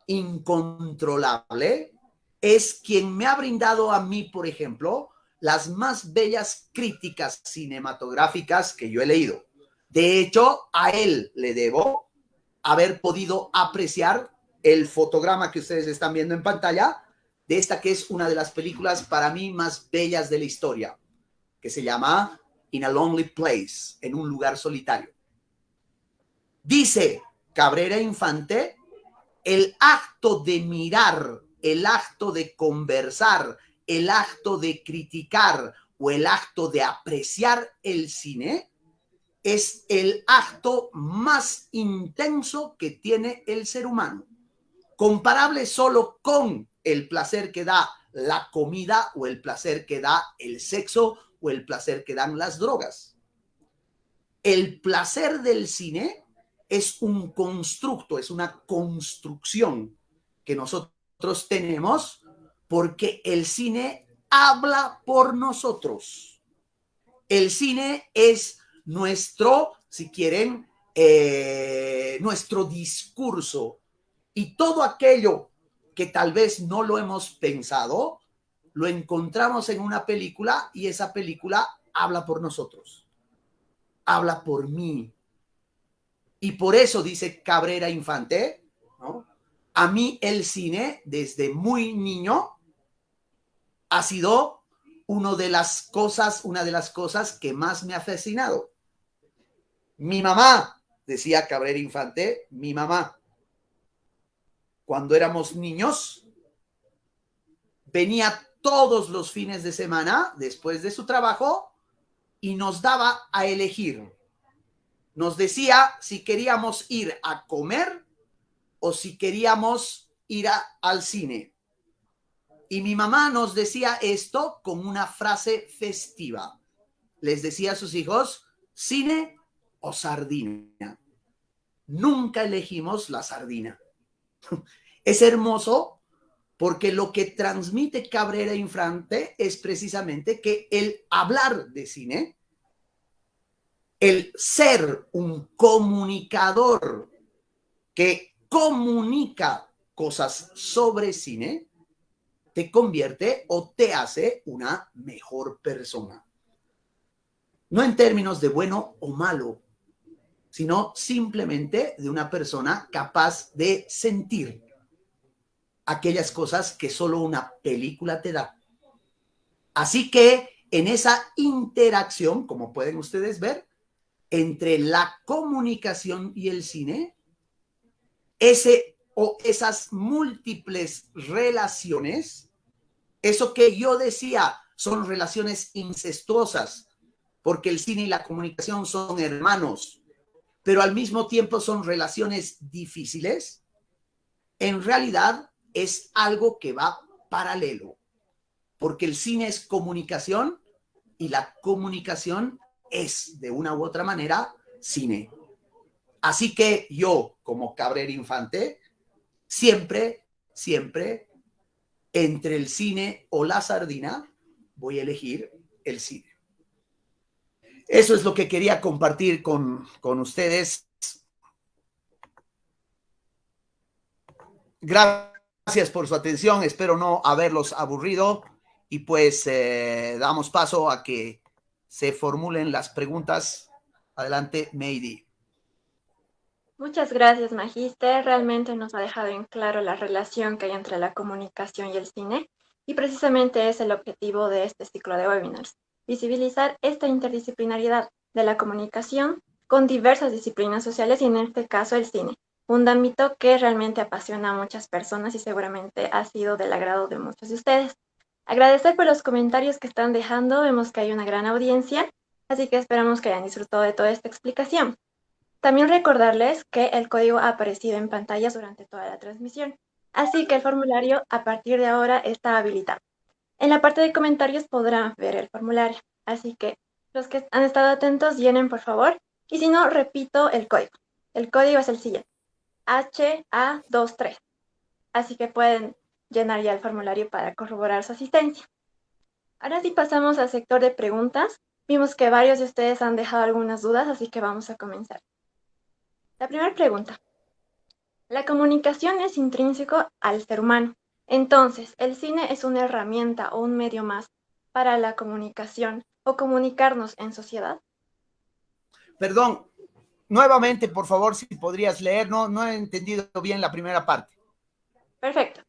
incontrolable, es quien me ha brindado a mí, por ejemplo, las más bellas críticas cinematográficas que yo he leído. De hecho, a él le debo haber podido apreciar el fotograma que ustedes están viendo en pantalla de esta que es una de las películas para mí más bellas de la historia, que se llama In a Lonely Place, en un lugar solitario. Dice Cabrera Infante, el acto de mirar, el acto de conversar, el acto de criticar o el acto de apreciar el cine es el acto más intenso que tiene el ser humano, comparable solo con el placer que da la comida o el placer que da el sexo o el placer que dan las drogas. el placer del cine es un constructo, es una construcción que nosotros tenemos porque el cine habla por nosotros. El cine es nuestro, si quieren, nuestro discurso, y todo aquello que tal vez no lo hemos pensado, lo encontramos en una película y esa película habla por nosotros, habla por mí. Y por eso dice Cabrera Infante, ¿no? A mí el cine desde muy niño ha sido una de las cosas que más me ha fascinado. Mi mamá, decía Cabrera Infante, mi mamá, cuando éramos niños, venía todos los fines de semana después de su trabajo y nos daba a elegir. Nos decía si queríamos ir a comer o si queríamos ir al cine. Y mi mamá nos decía esto con una frase festiva. Les decía a sus hijos, cine o sardina. Nunca elegimos la sardina. Es hermoso porque lo que transmite Cabrera Infante es precisamente que el hablar de cine, el ser un comunicador que comunica cosas sobre cine, te convierte o te hace una mejor persona. No en términos de bueno o malo, sino simplemente de una persona capaz de sentir aquellas cosas que solo una película te da. Así que en esa interacción, como pueden ustedes ver, entre la comunicación y el cine, esas múltiples relaciones, eso que yo decía, son relaciones incestuosas, porque el cine y la comunicación son hermanos, pero al mismo tiempo son relaciones difíciles, en realidad es algo que va paralelo, porque el cine es comunicación y la comunicación es, de una u otra manera, cine. Así que yo, como Cabrera Infante, siempre, entre el cine o la sardina, voy a elegir el cine. Eso es lo que quería compartir con ustedes. Gracias por su atención, espero no haberlos aburrido y pues damos paso a que se formulen las preguntas. Adelante, Meidi. Muchas gracias, Magíster. Realmente nos ha dejado en claro la relación que hay entre la comunicación y el cine, y precisamente es el objetivo de este ciclo de webinars, visibilizar esta interdisciplinariedad de la comunicación con diversas disciplinas sociales y en este caso el cine, un ámbito que realmente apasiona a muchas personas y seguramente ha sido del agrado de muchos de ustedes. Agradecer por los comentarios que están dejando, vemos que hay una gran audiencia, así que esperamos que hayan disfrutado de toda esta explicación. También recordarles que el código ha aparecido en pantallas durante toda la transmisión, así que el formulario a partir de ahora está habilitado. En la parte de comentarios podrán ver el formulario, así que los que han estado atentos llenen por favor, y si no, repito el código. El código es el siguiente, HA23, así que pueden llenar ya el formulario para corroborar su asistencia. Ahora sí pasamos al sector de preguntas. Vimos que varios de ustedes han dejado algunas dudas, así que vamos a comenzar. La primera pregunta. La comunicación es intrínseco al ser humano. Entonces, ¿el cine es una herramienta o un medio más para la comunicación o comunicarnos en sociedad? Perdón, nuevamente, por favor, si podrías leer, no he entendido bien la primera parte. Perfecto.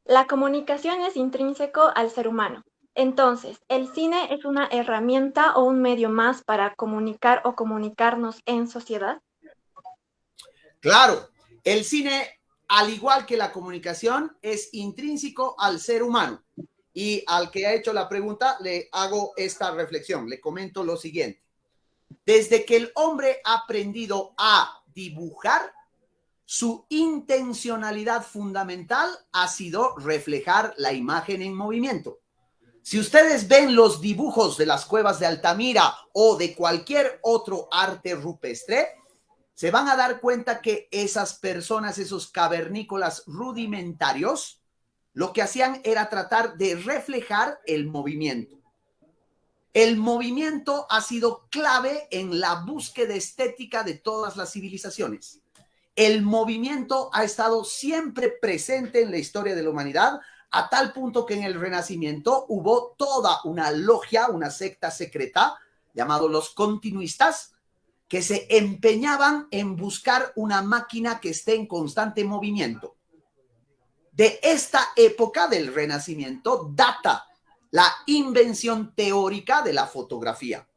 La comunicación es intrínseco al ser humano. Entonces, ¿el cine es una herramienta o un medio más para comunicar o comunicarnos en sociedad? Claro, el cine, al igual que la comunicación, es intrínseco al ser humano. Y al que ha hecho la pregunta, le hago esta reflexión, le comento lo siguiente. Desde que el hombre ha aprendido a dibujar, su intencionalidad fundamental ha sido reflejar la imagen en movimiento. Si ustedes ven los dibujos de las cuevas de Altamira o de cualquier otro arte rupestre, se van a dar cuenta que esas personas, esos cavernícolas rudimentarios, lo que hacían era tratar de reflejar el movimiento. El movimiento ha sido clave en la búsqueda estética de todas las civilizaciones. El movimiento ha estado siempre presente en la historia de la humanidad, a tal punto que en el Renacimiento hubo toda una logia, una secta secreta, llamado los continuistas, que se empeñaban en buscar una máquina que esté en constante movimiento. De esta época del Renacimiento data la invención teórica de la fotografía.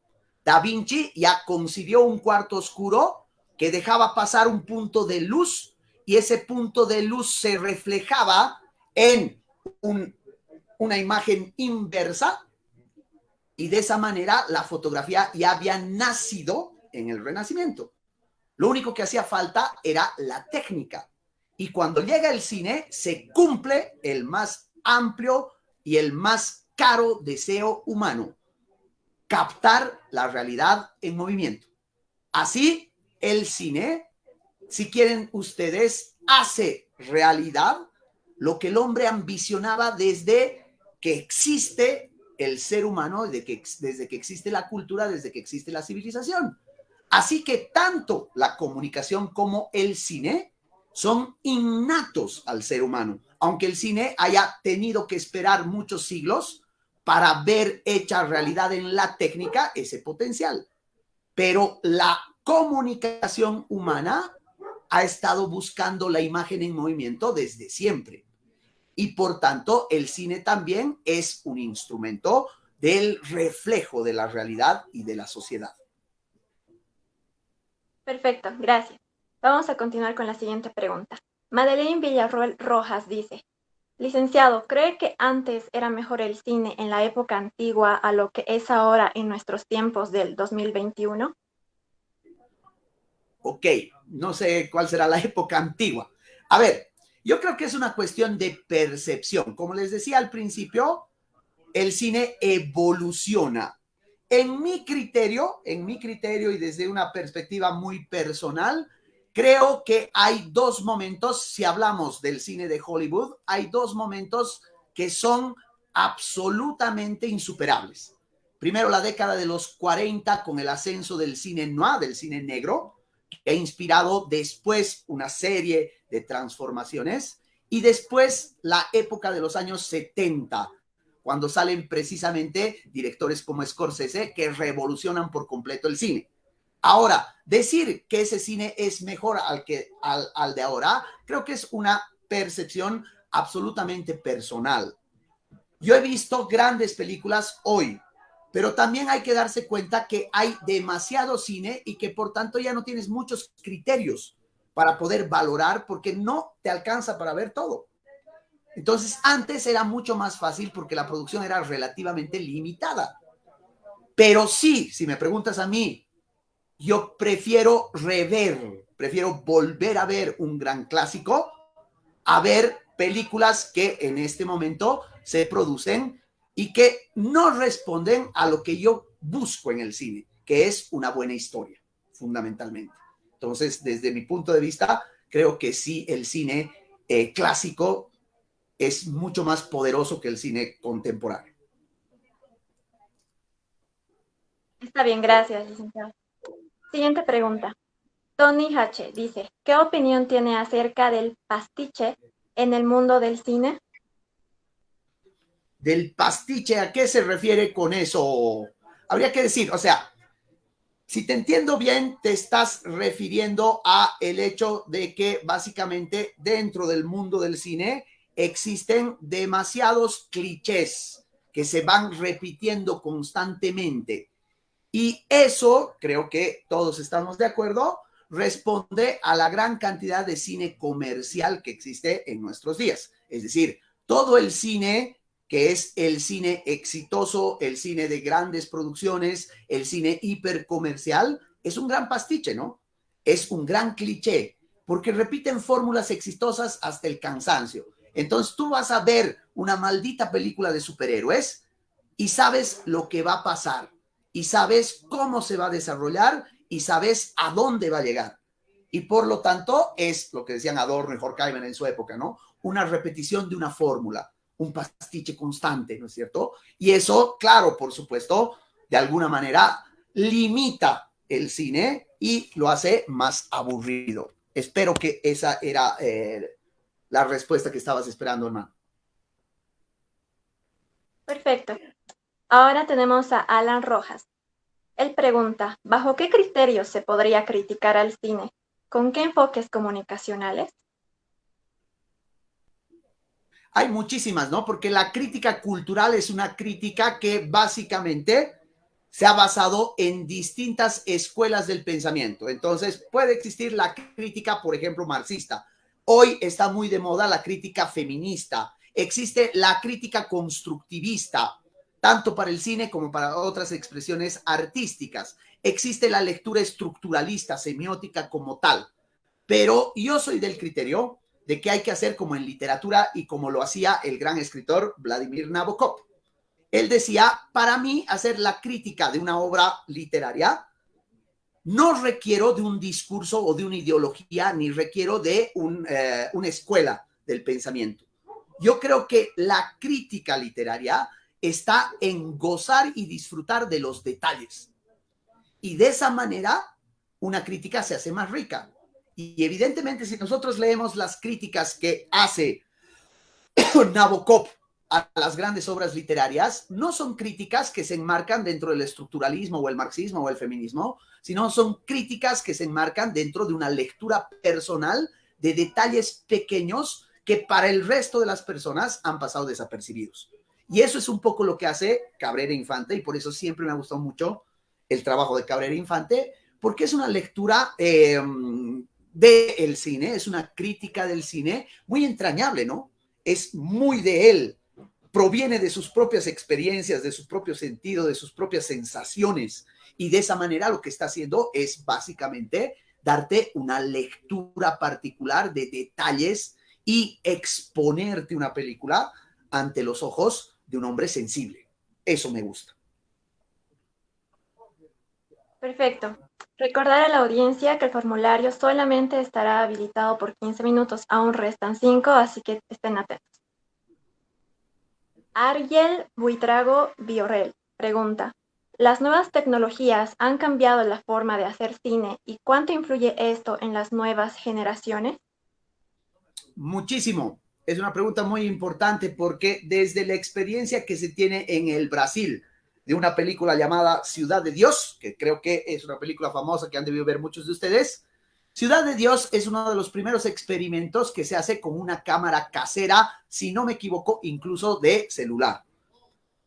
Da Vinci ya concibió un cuarto oscuro que dejaba pasar un punto de luz y ese punto de luz se reflejaba en una imagen inversa y de esa manera la fotografía ya había nacido en el Renacimiento. Lo único que hacía falta era la técnica. Y cuando llega el cine, se cumple el más amplio y el más caro deseo humano: captar la realidad en movimiento. Así, el cine, si quieren ustedes, hace realidad lo que el hombre ambicionaba desde que existe el ser humano, desde que existe la cultura, desde que existe la civilización. Así que tanto la comunicación como el cine son innatos al ser humano, aunque el cine haya tenido que esperar muchos siglos para ver hecha realidad en la técnica ese potencial. Pero la comunicación humana ha estado buscando la imagen en movimiento desde siempre. Y por tanto, el cine también es un instrumento del reflejo de la realidad y de la sociedad. Perfecto, gracias. Vamos a continuar con la siguiente pregunta. Madeleine Villarroel Rojas dice: licenciado, ¿cree que antes era mejor el cine en la época antigua a lo que es ahora en nuestros tiempos del 2021? Ok, no sé cuál será la época antigua. A ver, yo creo que es una cuestión de percepción. Como les decía al principio, el cine evoluciona. En mi criterio y desde una perspectiva muy personal, creo que hay dos momentos, si hablamos del cine de Hollywood, hay dos momentos que son absolutamente insuperables. Primero, la década de los 40 con el ascenso del cine noir, del cine negro, que ha inspirado después una serie de transformaciones, y después la época de los años 70, cuando salen precisamente directores como Scorsese que revolucionan por completo el cine. Ahora, decir que ese cine es mejor al de ahora, creo que es una percepción absolutamente personal. Yo he visto grandes películas hoy, pero también hay que darse cuenta que hay demasiado cine y que por tanto ya no tienes muchos criterios para poder valorar porque no te alcanza para ver todo. Entonces, antes era mucho más fácil porque la producción era relativamente limitada. Pero sí, si me preguntas a mí, yo prefiero volver a ver un gran clásico a ver películas que en este momento se producen y que no responden a lo que yo busco en el cine, que es una buena historia, fundamentalmente. Entonces, desde mi punto de vista, creo que sí, el cine clásico es mucho más poderoso que el cine contemporáneo. Está bien, gracias, licenciado. Siguiente pregunta. Tony H. dice: ¿qué opinión tiene acerca del pastiche en el mundo del cine? Del pastiche, ¿a qué se refiere con eso? Habría que decir, o sea, si te entiendo bien, te estás refiriendo a el hecho de que básicamente dentro del mundo del cine existen demasiados clichés que se van repitiendo constantemente. Y eso, creo que todos estamos de acuerdo, responde a la gran cantidad de cine comercial que existe en nuestros días. Es decir, todo el cine que es el cine exitoso, el cine de grandes producciones, el cine hipercomercial, es un gran pastiche, ¿no? Es un gran cliché, porque repiten fórmulas exitosas hasta el cansancio. Entonces tú vas a ver una maldita película de superhéroes y sabes lo que va a pasar y sabes cómo se va a desarrollar y sabes a dónde va a llegar. Y por lo tanto es lo que decían Adorno y Horkheimer en su época, ¿no? Una repetición de una fórmula, un pastiche constante, ¿no es cierto? Y eso, claro, por supuesto, de alguna manera limita el cine y lo hace más aburrido. Espero que esa era la respuesta que estabas esperando, hermano. Perfecto. Ahora tenemos a Alan Rojas. Él pregunta, ¿bajo qué criterios se podría criticar al cine? ¿Con qué enfoques comunicacionales? Hay muchísimas, ¿no? Porque la crítica cultural es una crítica que básicamente se ha basado en distintas escuelas del pensamiento. Entonces, puede existir la crítica, por ejemplo, marxista. Hoy está muy de moda la crítica feminista. Existe la crítica constructivista, tanto para el cine como para otras expresiones artísticas. Existe la lectura estructuralista, semiótica como tal. Pero yo soy del criterio de que hay que hacer como en literatura y como lo hacía el gran escritor Vladimir Nabokov. Él decía, para mí, hacer la crítica de una obra literaria no requiero de un discurso o de una ideología, ni requiero de una escuela del pensamiento. Yo creo que la crítica literaria está en gozar y disfrutar de los detalles. Y de esa manera, una crítica se hace más rica. Y evidentemente, si nosotros leemos las críticas que hace Nabokov a las grandes obras literarias, no son críticas que se enmarcan dentro del estructuralismo o el marxismo o el feminismo, sino son críticas que se enmarcan dentro de una lectura personal de detalles pequeños que para el resto de las personas han pasado desapercibidos. Y eso es un poco lo que hace Cabrera Infante, y por eso siempre me ha gustado mucho el trabajo de Cabrera Infante, porque es una lectura del cine, es una crítica del cine muy entrañable, ¿no? Es muy de él, proviene de sus propias experiencias, de su propio sentido, de sus propias sensaciones, y de esa manera lo que está haciendo es básicamente darte una lectura particular de detalles y exponerte una película ante los ojos de un hombre sensible. Eso me gusta. Perfecto. Recordar a la audiencia que el formulario solamente estará habilitado por 15 minutos. Aún restan 5, así que estén atentos. Ariel Buitrago Biorrell pregunta, ¿las nuevas tecnologías han cambiado la forma de hacer cine y cuánto influye esto en las nuevas generaciones? Muchísimo. Es una pregunta muy importante porque desde la experiencia que se tiene en el Brasil de una película llamada Ciudad de Dios, que creo que es una película famosa que han debido ver muchos de ustedes, Ciudad de Dios es uno de los primeros experimentos que se hace con una cámara casera, si no me equivoco, incluso de celular.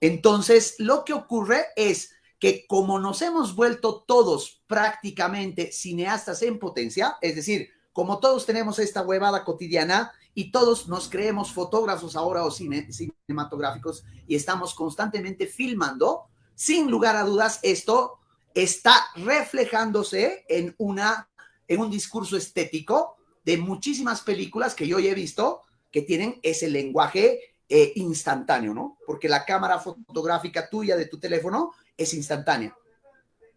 Entonces, lo que ocurre es que como nos hemos vuelto todos prácticamente cineastas en potencia, es decir, como todos tenemos esta huevada cotidiana y todos nos creemos fotógrafos ahora o cinematográficos y estamos constantemente filmando, sin lugar a dudas, esto está reflejándose en un discurso estético de muchísimas películas que yo ya he visto que tienen ese lenguaje instantáneo, ¿no? Porque la cámara fotográfica tuya de tu teléfono es instantánea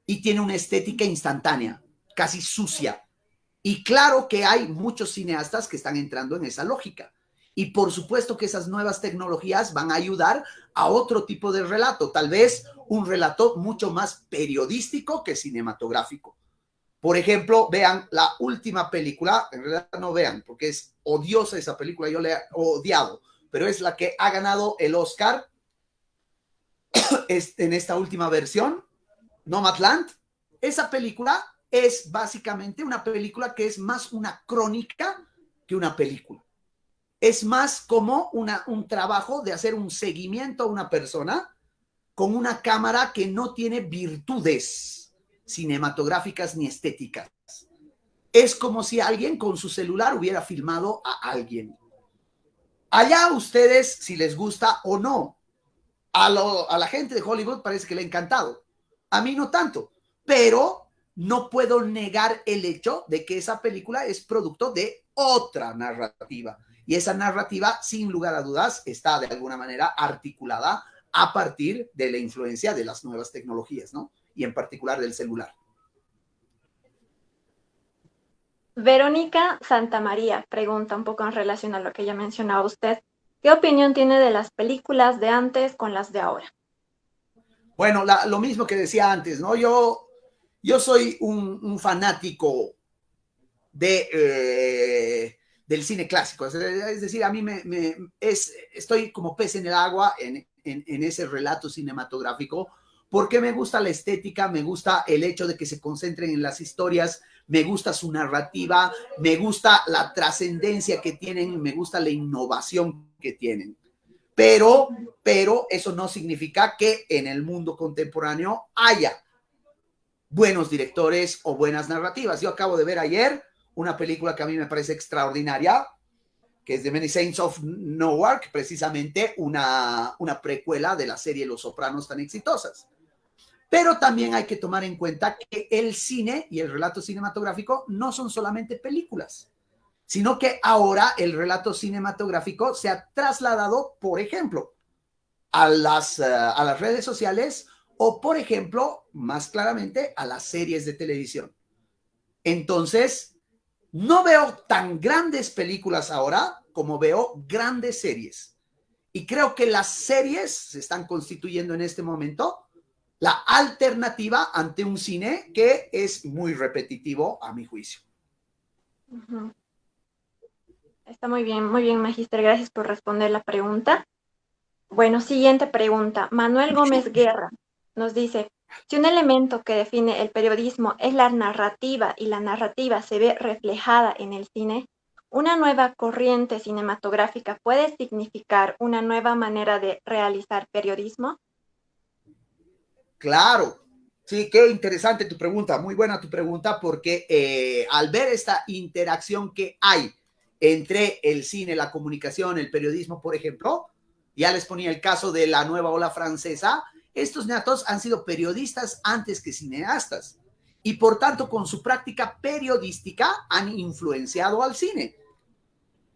y tiene una estética instantánea, casi sucia. Y claro que hay muchos cineastas que están entrando en esa lógica. Y por supuesto que esas nuevas tecnologías van a ayudar a otro tipo de relato, tal vez un relato mucho más periodístico que cinematográfico. Por ejemplo, vean la última película, en realidad no vean, porque es odiosa esa película, yo la he odiado, pero es la que ha ganado el Oscar en esta última versión, Nomadland. Esa película es básicamente una película que es más una crónica que una película. Es más como un trabajo de hacer un seguimiento a una persona con una cámara que no tiene virtudes cinematográficas ni estéticas. Es como si alguien con su celular hubiera filmado a alguien. Allá ustedes, si les gusta o no. A la gente de Hollywood parece que le ha encantado. A mí no tanto, pero no puedo negar el hecho de que esa película es producto de otra narrativa. Y esa narrativa, sin lugar a dudas, está de alguna manera articulada a partir de la influencia de las nuevas tecnologías, ¿no? Y en particular del celular. Verónica Santamaría pregunta un poco en relación a lo que ya mencionaba usted. ¿Qué opinión tiene de las películas de antes con las de ahora? Bueno, lo mismo que decía antes, ¿no? Yo soy un fanático del cine clásico. Es decir, a mí estoy como pez en el agua en ese relato cinematográfico, porque me gusta la estética, me gusta el hecho de que se concentren en las historias, me gusta su narrativa, me gusta la trascendencia que tienen, me gusta la innovación que tienen. Pero eso no significa que en el mundo contemporáneo haya buenos directores o buenas narrativas. Yo acabo de ver ayer una película que a mí me parece extraordinaria, que es The Many Saints of Newark, precisamente una precuela de la serie Los Sopranos tan exitosas. Pero también hay que tomar en cuenta que el cine y el relato cinematográfico no son solamente películas, sino que ahora el relato cinematográfico se ha trasladado, por ejemplo, a las redes sociales o, por ejemplo, más claramente, a las series de televisión. Entonces, no veo tan grandes películas ahora como veo grandes series. Y creo que las series se están constituyendo en este momento la alternativa ante un cine que es muy repetitivo a mi juicio. Uh-huh. Está muy bien, Magíster. Gracias por responder la pregunta. Bueno, siguiente pregunta. Manuel Gómez Guerra nos dice, si un elemento que define el periodismo es la narrativa y la narrativa se ve reflejada en el cine, ¿una nueva corriente cinematográfica puede significar una nueva manera de realizar periodismo? Claro, sí, qué interesante tu pregunta, muy buena tu pregunta, porque al ver esta interacción que hay entre el cine, la comunicación, el periodismo, por ejemplo, ya les ponía el caso de la nueva ola francesa, estos neatos han sido periodistas antes que cineastas y por tanto con su práctica periodística han influenciado al cine.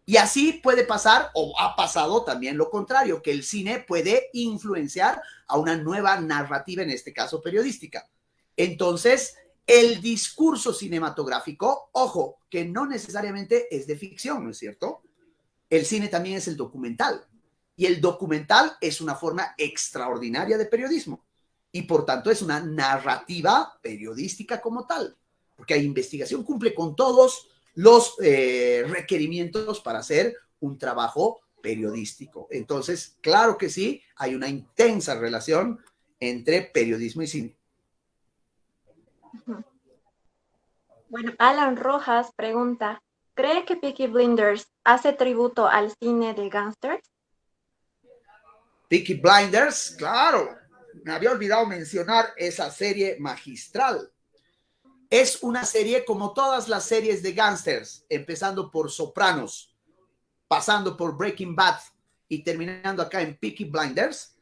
Y así puede pasar, o ha pasado también lo contrario, que el cine puede influenciar a una nueva narrativa, en este caso periodística. Entonces, el discurso cinematográfico, ojo, que no necesariamente es de ficción, ¿no es cierto? El cine también es el documental. Y el documental es una forma extraordinaria de periodismo. Y por tanto es una narrativa periodística como tal. Porque hay investigación, cumple con todos los requerimientos para hacer un trabajo periodístico. Entonces, claro que sí, hay una intensa relación entre periodismo y cine. Bueno, Alan Rojas pregunta, ¿cree que Peaky Blinders hace tributo al cine de gángsters? Peaky Blinders, claro, me había olvidado mencionar esa serie magistral. Es una serie como todas las series de gángsters, empezando por Sopranos, pasando por Breaking Bad y terminando acá en Peaky Blinders.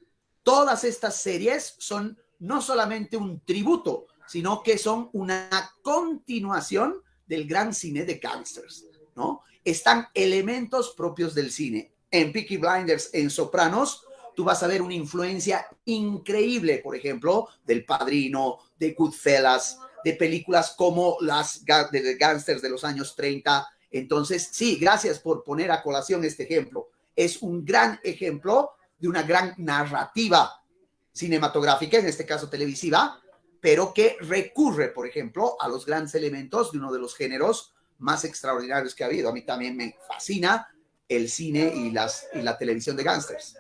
Todas estas series son no solamente un tributo, sino que son una continuación del gran cine de gángsters, ¿no? Están elementos propios del cine. En Peaky Blinders, en Sopranos, tú vas a ver una influencia increíble, por ejemplo, del Padrino, de Goodfellas, de películas como las de gángsters de los años 30. Entonces, sí, gracias por poner a colación este ejemplo. Es un gran ejemplo de una gran narrativa cinematográfica, en este caso televisiva, pero que recurre, por ejemplo, a los grandes elementos de uno de los géneros más extraordinarios que ha habido. A mí también me fascina el cine y la televisión de gángsters.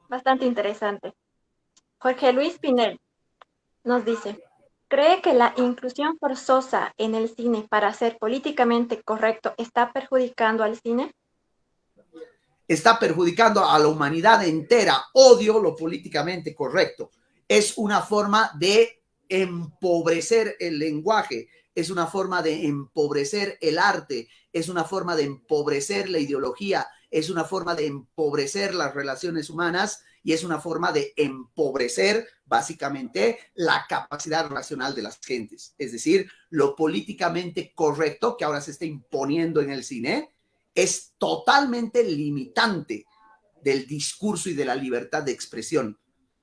Bastante interesante. Jorge Luis Pinel nos dice, ¿cree que la inclusión forzosa en el cine para ser políticamente correcto está perjudicando al cine? Está perjudicando a la humanidad entera. Odio lo políticamente correcto. Es una forma de empobrecer el lenguaje, es una forma de empobrecer el arte, es una forma de empobrecer la ideología, es una forma de empobrecer las relaciones humanas y es una forma de empobrecer básicamente la capacidad racional de las gentes. Es decir, lo políticamente correcto que ahora se está imponiendo en el cine es totalmente limitante del discurso y de la libertad de expresión.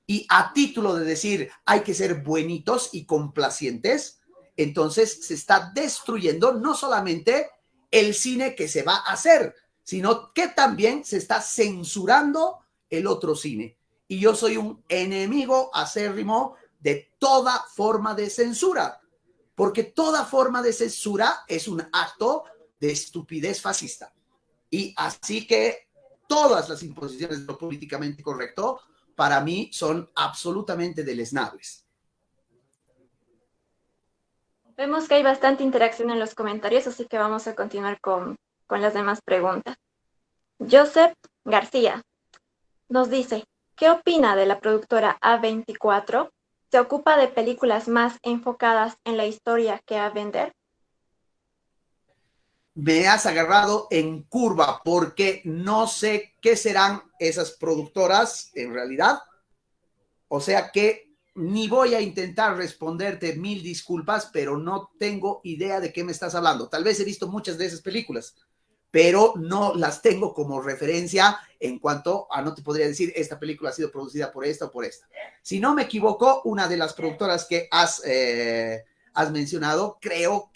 Y a título de decir hay que ser buenitos y complacientes, entonces se está destruyendo no solamente el cine que se va a hacer, sino que también se está censurando el otro cine. Y yo soy un enemigo acérrimo de toda forma de censura, porque toda forma de censura es un acto de estupidez fascista. Y así que todas las imposiciones de lo políticamente correcto para mí son absolutamente deleznables. Vemos que hay bastante interacción en los comentarios, así que vamos a continuar con las demás preguntas. Joseph García nos dice, ¿qué opina de la productora A24? ¿Se ocupa de películas más enfocadas en la historia que a vender? Me has agarrado en curva porque no sé qué serán esas productoras en realidad. O sea que ni voy a intentar responderte, mil disculpas, pero no tengo idea de qué me estás hablando. Tal vez he visto muchas de esas películas, pero no las tengo como referencia en cuanto a, no te podría decir, esta película ha sido producida por esta o por esta. Si no me equivoco, una de las productoras que has mencionado, creo,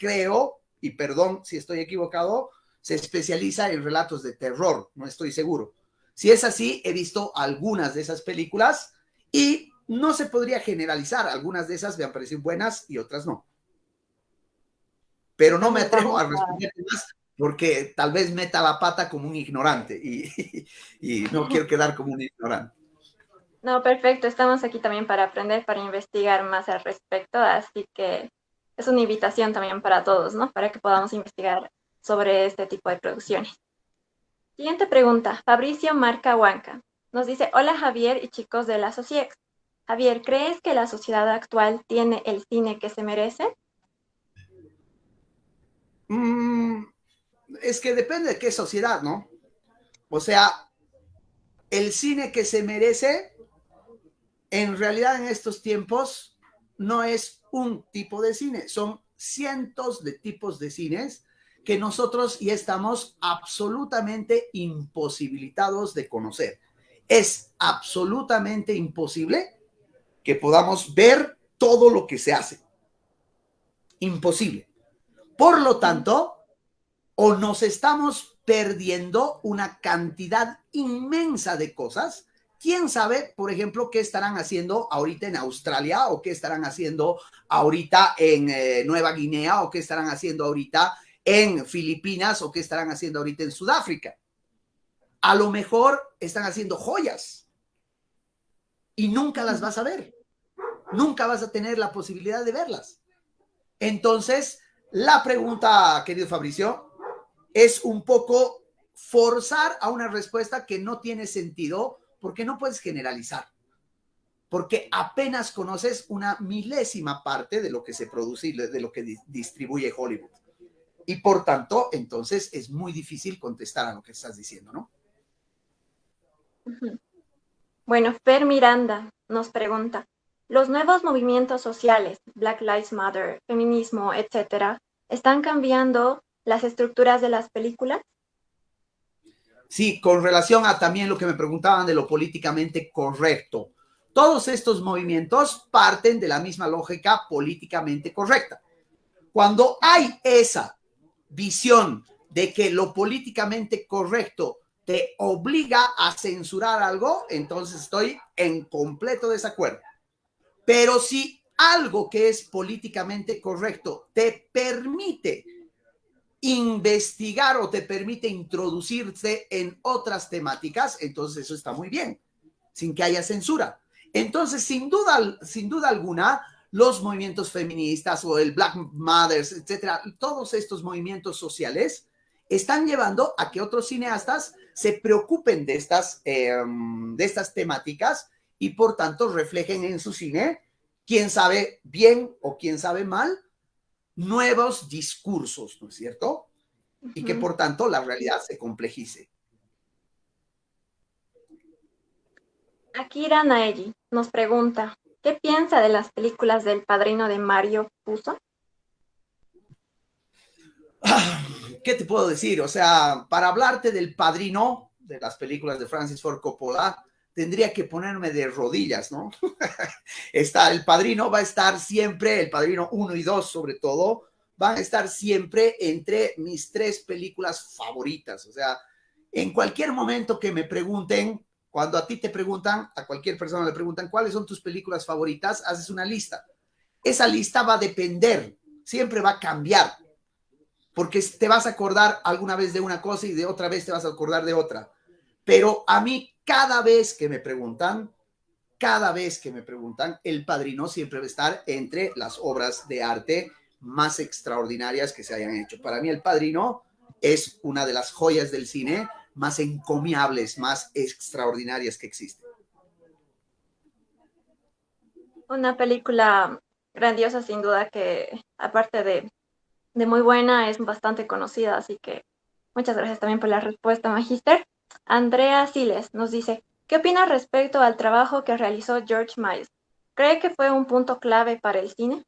y perdón si estoy equivocado, se especializa en relatos de terror, no estoy seguro. Si es así, he visto algunas de esas películas y no se podría generalizar. Algunas de esas me han parecido buenas y otras no. Pero no me atrevo a responder más porque tal vez meta la pata como un ignorante y no quiero quedar como un ignorante. No, perfecto. Estamos aquí también para aprender, para investigar más al respecto, así que es una invitación también para todos, ¿no? Para que podamos investigar sobre este tipo de producciones. Siguiente pregunta. Fabricio Marca Huanca nos dice, hola Javier y chicos de la Sociex. Javier, ¿crees que la sociedad actual tiene el cine que se merece? Es que depende de qué sociedad, ¿no? O sea, el cine que se merece, en realidad en estos tiempos, no es un tipo de cine, son cientos de tipos de cines que nosotros ya estamos absolutamente imposibilitados de conocer. Es absolutamente imposible que podamos ver todo lo que se hace. Imposible. Por lo tanto, o nos estamos perdiendo una cantidad inmensa de cosas. ¿Quién sabe, por ejemplo, qué estarán haciendo ahorita en Australia o qué estarán haciendo ahorita en Nueva Guinea o qué estarán haciendo ahorita en Filipinas o qué estarán haciendo ahorita en Sudáfrica? A lo mejor están haciendo joyas y nunca las vas a ver. Nunca vas a tener la posibilidad de verlas. Entonces, la pregunta, querido Fabricio, es un poco forzar a una respuesta que no tiene sentido porque no puedes generalizar, porque apenas conoces una milésima parte de lo que se produce y de lo que distribuye Hollywood. Y por tanto, entonces es muy difícil contestar a lo que estás diciendo, ¿no? Bueno, Fer Miranda nos pregunta, ¿los nuevos movimientos sociales, Black Lives Matter, feminismo, etcétera, están cambiando las estructuras de las películas? Sí, con relación a también lo que me preguntaban de lo políticamente correcto. Todos estos movimientos parten de la misma lógica políticamente correcta. Cuando hay esa visión de que lo políticamente correcto te obliga a censurar algo, entonces estoy en completo desacuerdo. Pero si algo que es políticamente correcto te permite investigar o te permite introducirse en otras temáticas, entonces eso está muy bien, sin que haya censura. Entonces, sin duda alguna, los movimientos feministas o el Black Mothers, etcétera, todos estos movimientos sociales están llevando a que otros cineastas se preocupen de estas temáticas y por tanto reflejen en su cine, quién sabe bien o quién sabe mal, nuevos discursos, ¿no es cierto? Y que por tanto la realidad se complejice. Akira Naegi nos pregunta, ¿qué piensa de las películas del Padrino de Mario Puzo? ¿Qué te puedo decir? O sea, para hablarte del Padrino, de las películas de Francis Ford Coppola, tendría que ponerme de rodillas, ¿no? Está El Padrino, va a estar siempre, El Padrino 1 y 2 sobre todo, van a estar siempre entre mis 3 películas favoritas. O sea, en cualquier momento que me pregunten, cuando a ti te preguntan, a cualquier persona le preguntan, ¿cuáles son tus películas favoritas? Haces una lista. Esa lista va a depender, siempre va a cambiar, porque te vas a acordar alguna vez de una cosa y de otra vez te vas a acordar de otra. Pero a mí, cada vez que me preguntan, El Padrino siempre va a estar entre las obras de arte más extraordinarias que se hayan hecho. Para mí, El Padrino es una de las joyas del cine más encomiables, más extraordinarias que existen. Una película grandiosa, sin duda, que aparte de muy buena, es bastante conocida, así que muchas gracias también por la respuesta, Magister. Andrea Siles nos dice, ¿qué opina respecto al trabajo que realizó George Miles? ¿Cree que fue un punto clave para el cine?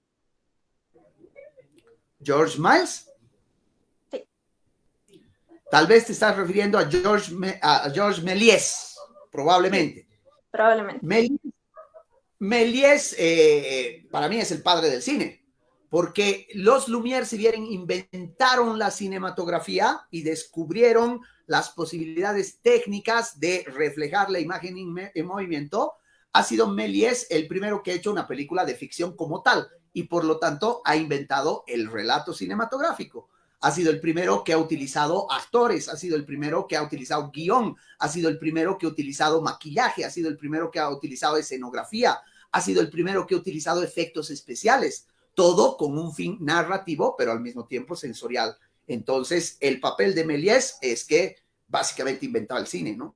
George Miles. Sí. Tal vez te estás refiriendo a George Méliès, probablemente. Sí, probablemente. Méliès para mí es el padre del cine, porque los Lumière, si bien inventaron la cinematografía y descubrieron las posibilidades técnicas de reflejar la imagen en movimiento, ha sido Méliès el primero que ha hecho una película de ficción como tal y por lo tanto ha inventado el relato cinematográfico. Ha sido el primero que ha utilizado actores, ha sido el primero que ha utilizado guión, ha sido el primero que ha utilizado maquillaje, ha sido el primero que ha utilizado escenografía, ha sido el primero que ha utilizado efectos especiales, todo con un fin narrativo, pero al mismo tiempo sensorial. Entonces, el papel de Méliès es que básicamente inventaba el cine, ¿no?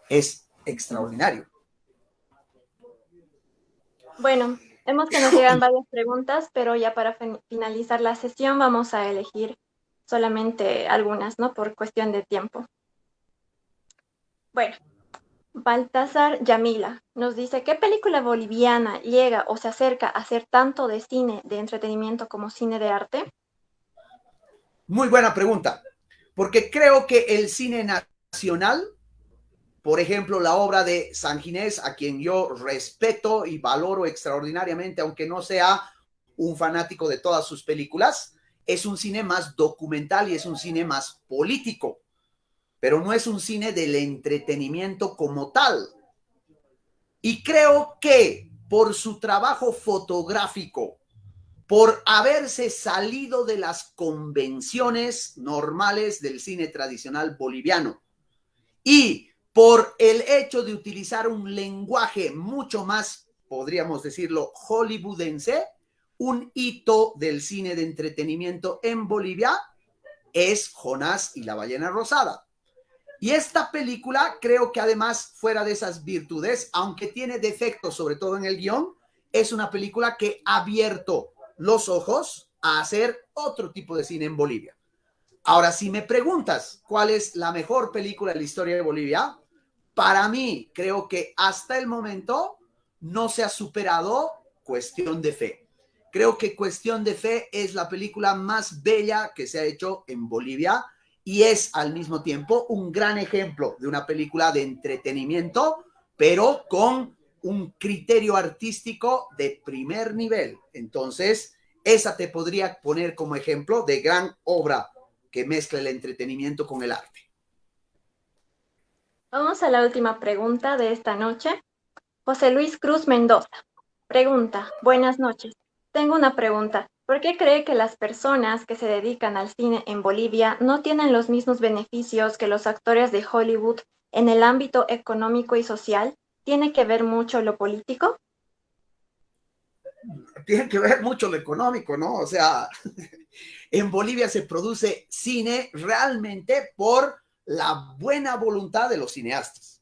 Es extraordinario. Bueno, vemos que nos llegan varias preguntas, pero ya para finalizar la sesión vamos a elegir solamente algunas, ¿no? Por cuestión de tiempo. Bueno, Baltasar Yamila nos dice, ¿qué película boliviana llega o se acerca a ser tanto de cine de entretenimiento como cine de arte? Muy buena pregunta, porque creo que el cine nacional, por ejemplo, la obra de Sanginés, a quien yo respeto y valoro extraordinariamente, aunque no sea un fanático de todas sus películas, es un cine más documental y es un cine más político, pero no es un cine del entretenimiento como tal. Y creo que por su trabajo fotográfico, por haberse salido de las convenciones normales del cine tradicional boliviano y por el hecho de utilizar un lenguaje mucho más, podríamos decirlo, hollywoodense, un hito del cine de entretenimiento en Bolivia es Jonás y la ballena rosada. Y esta película, creo que además, fuera de esas virtudes, aunque tiene defectos, sobre todo en el guión, es una película que ha abierto los ojos a hacer otro tipo de cine en Bolivia. Ahora, si me preguntas cuál es la mejor película de la historia de Bolivia, para mí, creo que hasta el momento no se ha superado Cuestión de Fe. Creo que Cuestión de Fe es la película más bella que se ha hecho en Bolivia y es al mismo tiempo un gran ejemplo de una película de entretenimiento, pero con un criterio artístico de primer nivel. Entonces, esa te podría poner como ejemplo de gran obra que mezcla el entretenimiento con el arte. Vamos a la última pregunta de esta noche. José Luis Cruz Mendoza pregunta, buenas noches. Tengo una pregunta. ¿Por qué cree que las personas que se dedican al cine en Bolivia no tienen los mismos beneficios que los actores de Hollywood en el ámbito económico y social? ¿Tiene que ver mucho lo político? Tiene que ver mucho lo económico, ¿no? O sea, en Bolivia se produce cine realmente por la buena voluntad de los cineastas.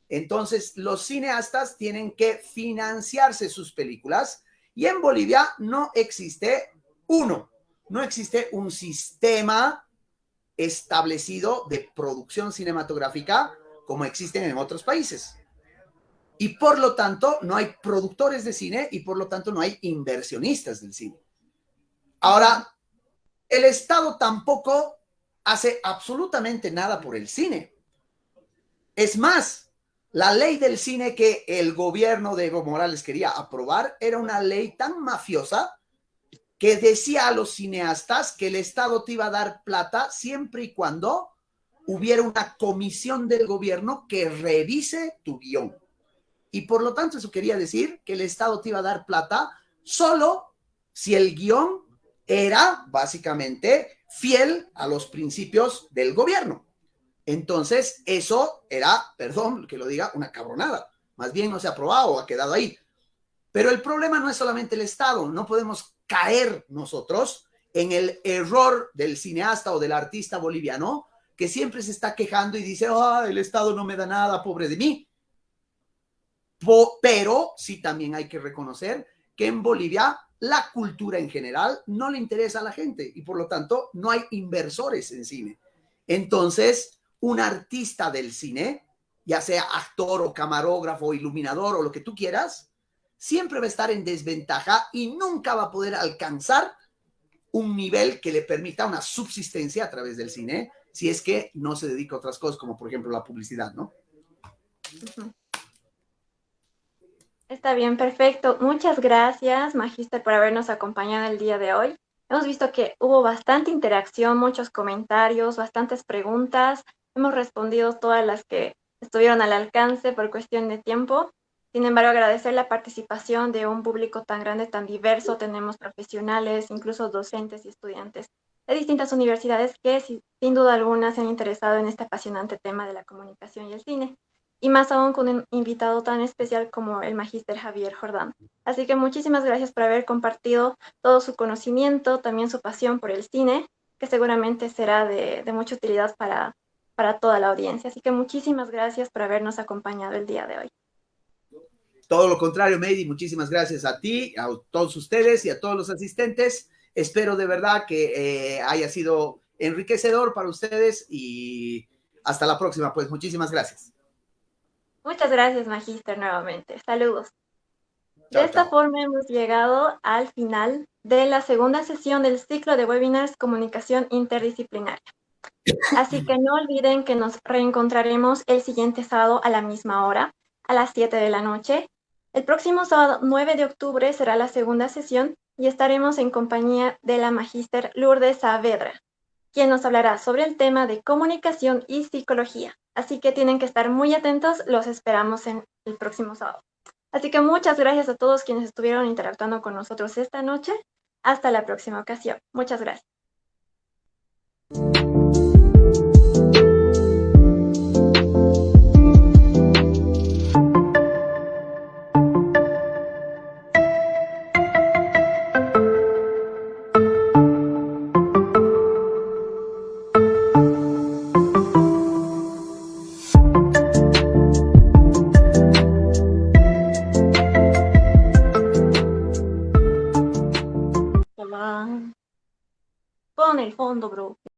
Entonces, los cineastas tienen que financiarse sus películas y en Bolivia no existe no existe un sistema establecido de producción cinematográfica como existen en otros países. Y por lo tanto, no hay productores de cine y por lo tanto no hay inversionistas del cine. Ahora, el Estado tampoco hace absolutamente nada por el cine. Es más, la ley del cine que el gobierno de Evo Morales quería aprobar era una ley tan mafiosa que decía a los cineastas que el Estado te iba a dar plata siempre y cuando hubiera una comisión del gobierno que revise tu guión. Y por lo tanto eso quería decir que el Estado te iba a dar plata solo si el guión era básicamente fiel a los principios del gobierno. Entonces eso era, perdón que lo diga, una cabronada. Más bien no se ha aprobado o ha quedado ahí. Pero el problema no es solamente el Estado, no podemos caer nosotros en el error del cineasta o del artista boliviano que siempre se está quejando y dice, oh, el Estado no me da nada, pobre de mí. Pero sí también hay que reconocer que en Bolivia la cultura en general no le interesa a la gente y por lo tanto no hay inversores en cine. Entonces, un artista del cine, ya sea actor o camarógrafo, iluminador o lo que tú quieras, siempre va a estar en desventaja y nunca va a poder alcanzar un nivel que le permita una subsistencia a través del cine, si es que no se dedica a otras cosas, como por ejemplo la publicidad, ¿no? Uh-huh. Está bien, perfecto. Muchas gracias, Magíster, por habernos acompañado el día de hoy. Hemos visto que hubo bastante interacción, muchos comentarios, bastantes preguntas. Hemos respondido todas las que estuvieron al alcance por cuestión de tiempo. Sin embargo, agradecer la participación de un público tan grande, tan diverso. Tenemos profesionales, incluso docentes y estudiantes de distintas universidades que sin duda alguna se han interesado en este apasionante tema de la comunicación y el cine. Y más aún con un invitado tan especial como el magíster Javier Jordán. Así que muchísimas gracias por haber compartido todo su conocimiento, también su pasión por el cine, que seguramente será de mucha utilidad para toda la audiencia. Así que muchísimas gracias por habernos acompañado el día de hoy. Todo lo contrario, Mady, muchísimas gracias a ti, a todos ustedes y a todos los asistentes. Espero de verdad que haya sido enriquecedor para ustedes y hasta la próxima. Pues muchísimas gracias. Muchas gracias, magíster, nuevamente. Saludos. Chao, De esta chao. forma hemos llegado al final de la segunda sesión del ciclo de webinars Comunicación Interdisciplinaria. Así que no olviden que nos reencontraremos el siguiente sábado a la misma hora, a las 7 de la noche. El próximo sábado 9 de octubre será la segunda sesión y estaremos en compañía de la magíster Lourdes Saavedra, quien nos hablará sobre el tema de comunicación y psicología. Así que tienen que estar muy atentos, los esperamos en el próximo sábado. Así que muchas gracias a todos quienes estuvieron interactuando con nosotros esta noche. Hasta la próxima ocasión. Muchas gracias. Pon el fondo, bro.